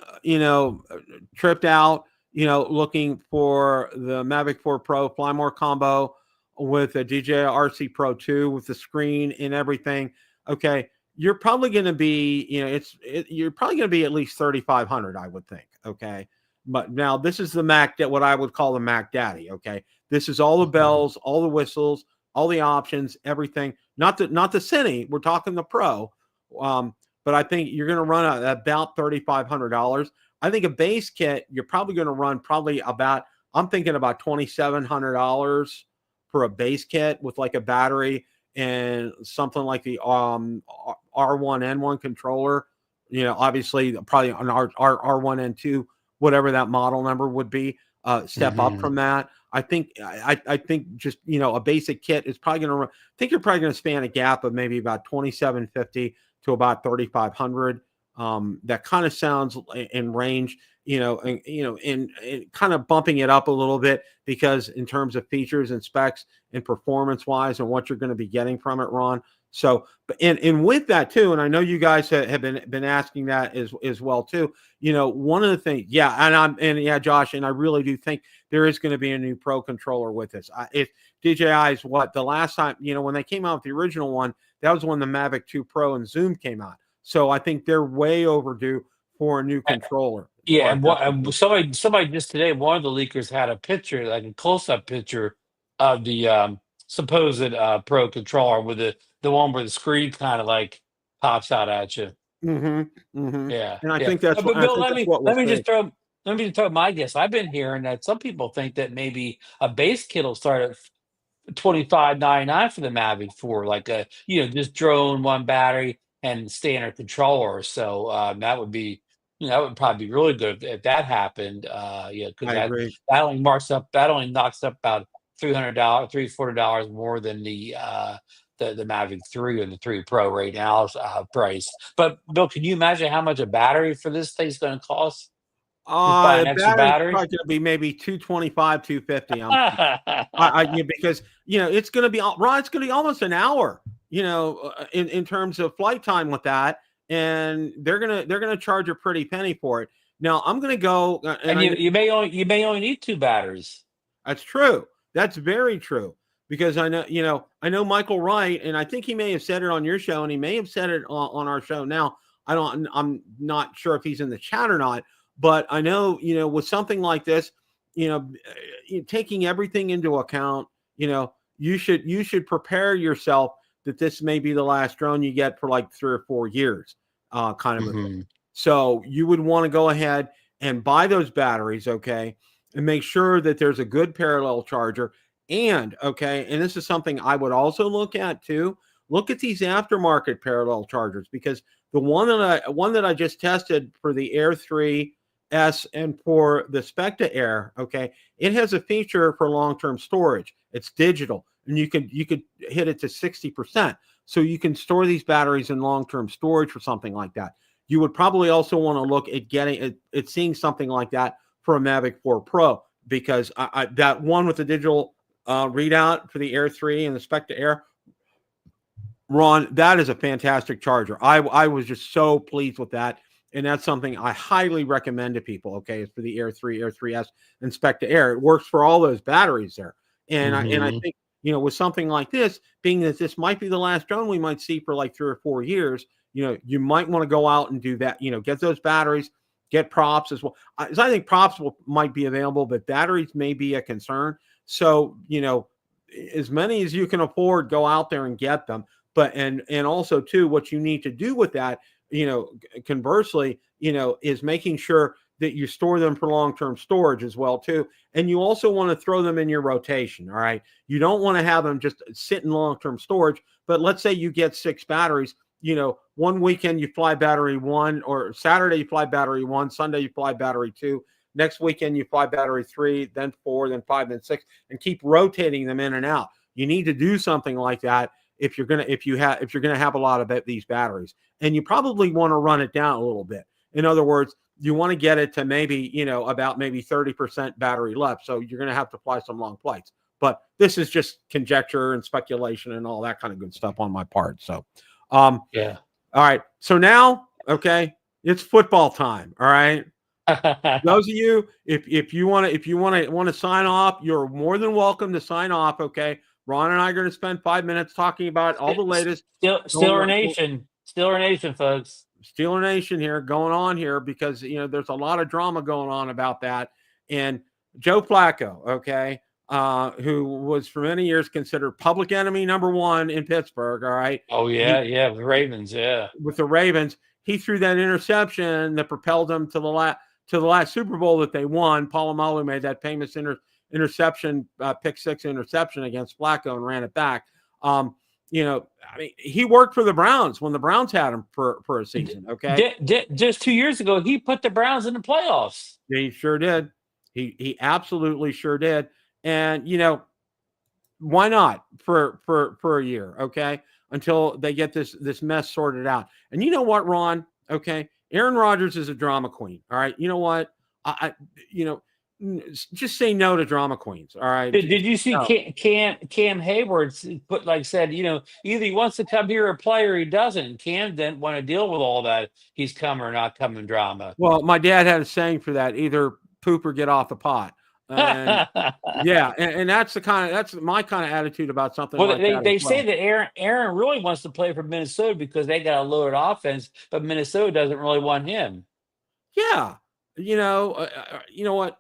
tripped out, looking for the Mavic 4 Pro Fly More combo with a DJI RC Pro 2 with the screen and everything. Okay. You're probably going to be, you're probably going to be at least 3,500, I would think. Okay. But now this is the Mac, what I would call the Mac Daddy. Okay. This is all the bells, all the whistles, all the options, everything. Not the Cine. We're talking the Pro. But I think you're going to run about $3,500. I think a base kit, you're probably going to run I'm thinking about $2,700 for a base kit with like a battery and something like the R1N1 controller. Obviously probably an R1N2, whatever that model number would be. Step up from that. I think just a basic kit is probably going to run. I think you're probably going to span a gap of maybe about $2,750 to about $3,500. That kind of sounds in range, and kind of bumping it up a little bit, because in terms of features and specs and performance wise and what you're going to be getting from it, Ron. So, and with that too, and I know you guys have been asking that as well too. One of the things, Josh, and I really do think there is going to be a new Pro controller with this. If DJI's the last time, when they came out with the original one, that was when the Mavic 2 Pro and Zoom came out. So I think they're way overdue for a new controller. Yeah, and somebody just today, one of the leakers had a picture, like a close-up picture of the supposed Pro controller with the one where the screen kind of like pops out at you. Yeah, and I think that's but Bill, let me just throw my guess. I've been hearing that some people think that maybe a base kit will start at $25.99 for the Mavic 4, like just drone, one battery, and standard controller. So that would be, that would probably be really good if that happened. Because that only knocks up about $300, more than the Mavic 3 and the 3 Pro right now price. But Bill, can you imagine how much a battery for this thing's going to cost? The battery probably going to be maybe $225, $250. Because it's going to be, Ron, it's going to be almost an hour. In terms of flight time with that, and they're gonna charge a pretty penny for it. Now I'm gonna go, and you may only need 2 batteries. That's true. That's very true, because I know Michael Wright, and I think he may have said it on your show, and he may have said it on our show. Now I'm not sure if he's in the chat or not, but I know with something like this, taking everything into account, you should prepare yourself that this may be the last drone you get for like 3 or 4 years, kind of a thing. So you would want to go ahead and buy those batteries, okay, and make sure that there's a good parallel charger. And this is something I would also look at too. Look at these aftermarket parallel chargers, because the one that I just tested for the Air 3S and for the Specta Air, okay, it has a feature for long-term storage. It's digital. And you could hit it to 60%. So you can store these batteries in long-term storage for something like that. You would probably also want to look at seeing something like that for a Mavic 4 Pro, because that one with the digital readout for the Air 3 and the Specta Air, Ron, that is a fantastic charger. I was just so pleased with that. And that's something I highly recommend to people. Okay, it's for the Air 3, Air 3S, and Specta Air. It works for all those batteries there. And I think, with something like this, being that this might be the last drone we might see for like 3 or 4 years, you might want to go out and do that. Get those batteries, get props as well. I think props might be available, but batteries may be a concern. So, as many as you can afford, go out there and get them. But and also too, what you need to do with that, conversely, is making sure that you store them for long-term storage as well too. And you also want to throw them in your rotation. All right. You don't want to have them just sit in long-term storage, but let's say you get 6 batteries, one weekend you fly battery 1, or Saturday you fly battery 1, Sunday you fly battery 2, next weekend you fly battery 3, then 4, then 5, then 6, and keep rotating them in and out. You need to do something like that if you're gonna have a lot of these batteries, and you probably want to run it down a little bit. In other words, you want to get it to maybe about maybe 30% battery left. So you're going to have to fly some long flights. But this is just conjecture and speculation and all that kind of good stuff on my part. So, yeah. All right. So now, okay, it's football time. All right. Those of you, if you want to sign off, you're more than welcome to sign off. Okay. Ron and I are going to spend 5 minutes talking about all the latest. Steeler Nation, folks. Steeler Nation here going on here, because there's a lot of drama going on about that. And Joe Flacco, okay, who was for many years considered public enemy number 1 in Pittsburgh. All right. Oh yeah, with Ravens, yeah. With the Ravens, he threw that interception that propelled them to the last Super Bowl that they won. Polamalu made that famous interception, pick 6 interception against Flacco and ran it back. He worked for the Browns when the Browns had him for a season. Okay. Just 2 years ago, he put the Browns in the playoffs. He sure did. He absolutely sure did. And, why not for a year? Okay. Until they get this mess sorted out. And you know what, Ron? Okay. Aaron Rodgers is a drama queen. All right. You know what? Just say no to drama queens. All right. Did you see Cam Hayward said, either he wants to come here or play or he doesn't. Cam didn't want to deal with all that he's come or not coming drama. Well, my dad had a saying for that: either poop or get off the pot. And yeah, and that's my kind of attitude about something. Well, like that they say that Aaron really wants to play for Minnesota because they got a loaded offense, but Minnesota doesn't really want him. Yeah, you know what?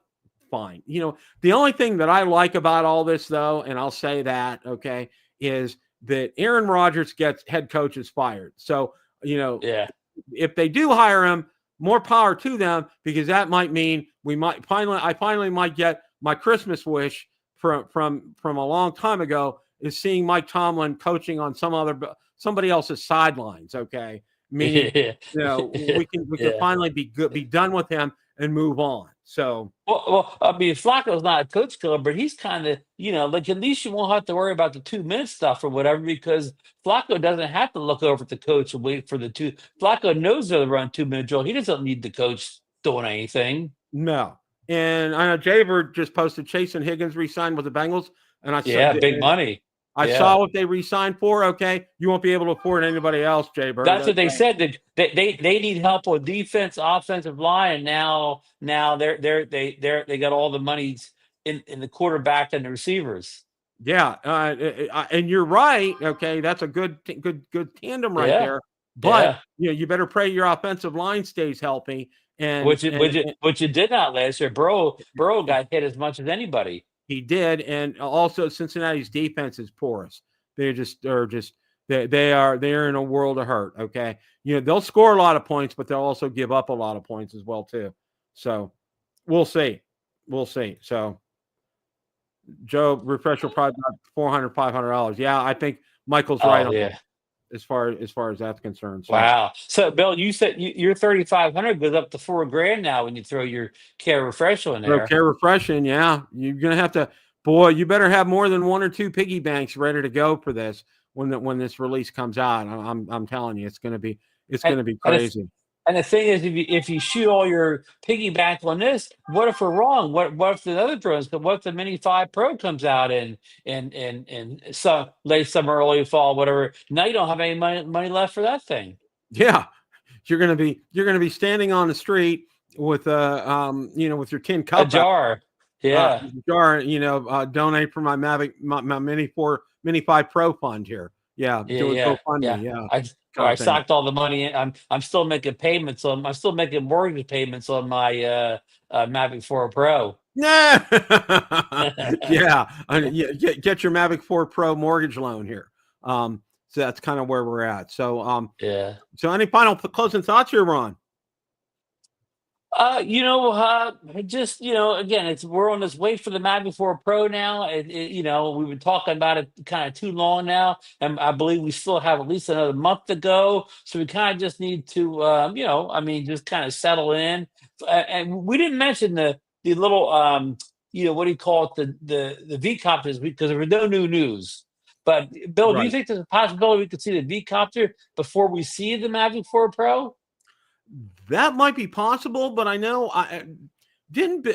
Fine. The only thing that I like about all this, though, and I'll say that, okay, is that Aaron Rodgers gets head coaches fired. So, yeah, if they do hire him, more power to them, because that might mean I finally might get my Christmas wish from a long time ago, is seeing Mike Tomlin coaching on somebody else's sidelines. Okay. Meaning, we can finally be done with him and move on. So, well, I mean, Flacco's not a coach killer, but he's kind of, at least you won't have to worry about the 2-minute stuff or whatever, because Flacco doesn't have to look over at the coach and wait for Flacco knows they'll run 2-minute drill. He doesn't need the coach doing anything. No. And I know Jaybird just posted Chase and Higgins re-signed with the Bengals. And I said, big money. I saw what they re-signed for. Okay, you won't be able to afford anybody else, Jaybird. That's what they said. That they need help with defense, offensive line, and now they got all the monies in the quarterback and the receivers. Yeah, and you're right. Okay, that's a good tandem right there. But you better pray your offensive line stays healthy. And which you did not last year. Burrow got hit as much as anybody. He did, and also Cincinnati's defense is porous. They're in a world of hurt. Okay, they'll score a lot of points, but they'll also give up a lot of points as well too. So we'll see. So Joe, refresher probably about $400-$500. Yeah, I think Michael's right on that, as far as that's concerned. So. Wow. So Bill, you said your $3,500 goes up to $4,000 now when you throw your Care Refresher in there. Care Refresher, yeah. You're gonna have to, boy. You better have more than 1 or 2 piggy banks ready to go for this when this release comes out. I'm telling you, it's gonna be crazy. And the thing is, if you shoot all your piggyback on this, what if we're wrong? What if the other drones? What if the Mini 5 Pro comes out in some late summer, early fall, whatever? Now you don't have any money left for that thing. Yeah, you're gonna be standing on the street with with your tin cup, a jar. Yeah, jar. Donate for my Mavic, my Mini 5 Pro fund here. Yeah, do a GoFundMe. Yeah. I socked all the money in. I'm still making payments on. I'm still making mortgage payments on my Mavic 4 Pro. Yeah, get your Mavic 4 Pro mortgage loan here. So that's kind of where we're at. So So any final closing thoughts here, Ron? Just again, we're on this wait for the Mavic 4 Pro now. We've been talking about it kind of too long now, and I believe we still have at least another month to go. So we kind of just need to, just kind of settle in. And we didn't mention the little, what do you call it, the V copters, because there was no new news. But Bill, do you Right. think there's a possibility we could see the V copter before we see the Mavic 4 Pro? That might be possible, but I know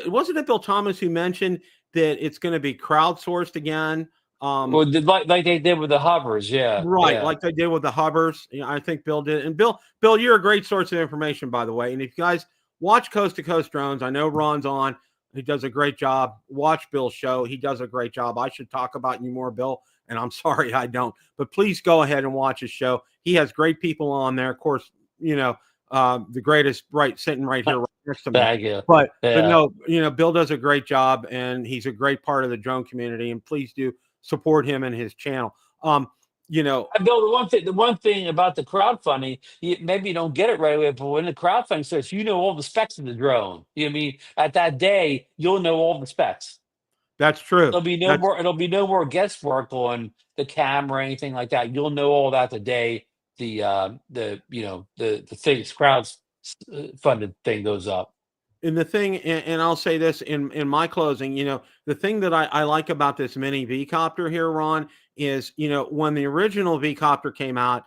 wasn't it Bill Thomas who mentioned that it's going to be crowdsourced again? Well, like they did with the hovers, yeah, Right, yeah. like they did with the hovers. I think Bill did. And Bill, you're a great source of information, by the way. And if you guys watch Coast to Coast Drones, I know Ron's on. He does a great job. Watch Bill's show. He does a great job. I should talk about you more, Bill, and I'm sorry I don't. But please go ahead and watch his show. He has great people on there. Of course, the greatest sitting right here right next to me. Thank you. But Yeah. no, Bill does a great job, and he's a great part of the drone community. And please do support him and his channel. Bill, the one thing about the crowdfunding, maybe you don't get it right away, but when the crowdfunding starts, you know all the specs of the drone. You know what I mean? At that day, you'll know all the specs. That's true. It'll be no more guesswork on the camera or anything like that. You'll know all that the day the things crowds funded thing goes up. And the thing, and I'll say this in my closing, the thing that I like about this mini V copter here, Ron, is when the original V copter came out,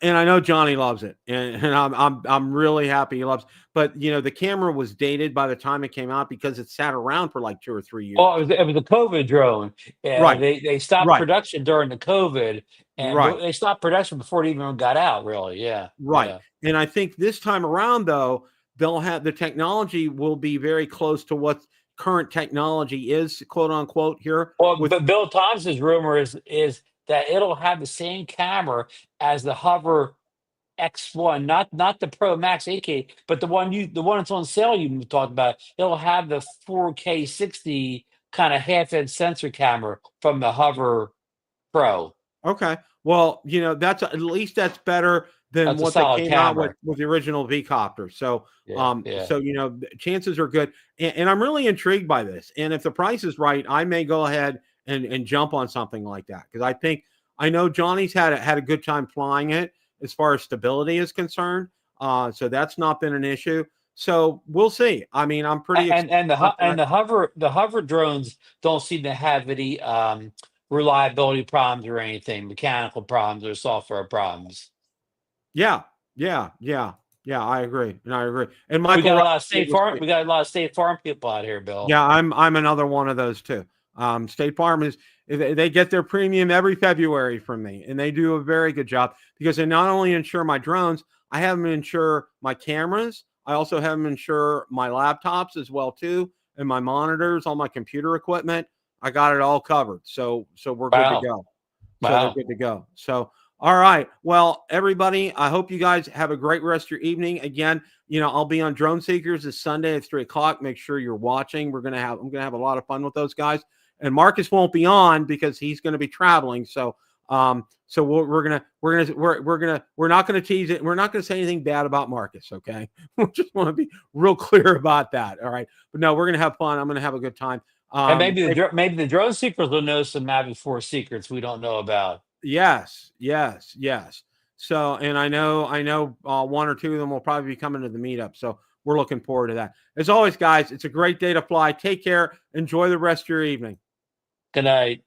and I know Johnny loves it, and I'm really happy he loves. But the camera was dated by the time it came out because it sat around for like 2 or 3 years. Oh, it was a COVID drone. Right. They stopped Right. production during the COVID, and Right. they stopped production before it even got out. Really, yeah. Right. Yeah. And I think this time around, though, they'll have the technology will be very close to what current technology is, quote unquote, here. Well, but Bill Thompson's rumor is that it'll have the same camera as the Hover X1, not the Pro Max 8K, but the one that's on sale you talked about. It'll have the 4K 60 kind of half-inch sensor camera from the Hover Pro. Okay. Well, that's at least that's better than what they came out with the original V copter. So, so chances are good, and I'm really intrigued by this. And if the price is right, I may go ahead and jump on something like that because I know Johnny's had a good time flying it as far as stability is concerned. So that's not been an issue. So we'll see. I mean, I'm pretty and the hover drones don't seem to have any reliability problems or anything, mechanical problems or software problems. Yeah. I agree. And Michael, we got a lot of State Farm people out here, Bill. Yeah, I'm another one of those too. State Farm they get their premium every February from me, and they do a very good job because they not only insure my drones, I have them insure my cameras. I also have them insure my laptops as well too, and my monitors, all my computer equipment. I got it all covered. So we're good to go. So they're good to go. So all right. Well, everybody, I hope you guys have a great rest of your evening. Again, I'll be on Drone Seekers this Sunday at 3:00. Make sure you're watching. I'm gonna have a lot of fun with those guys. And Marcus won't be on because he's going to be traveling. So, we're not going to tease it. We're not going to say anything bad about Marcus. Okay. We just want to be real clear about that. All right. But no, we're going to have fun. I'm going to have a good time. And maybe the drone seekers will know some Mavic 4 secrets we don't know about. Yes. So, and I know one or two of them will probably be coming to the meetup. So we're looking forward to that. As always, guys, it's a great day to fly. Take care. Enjoy the rest of your evening. Good night.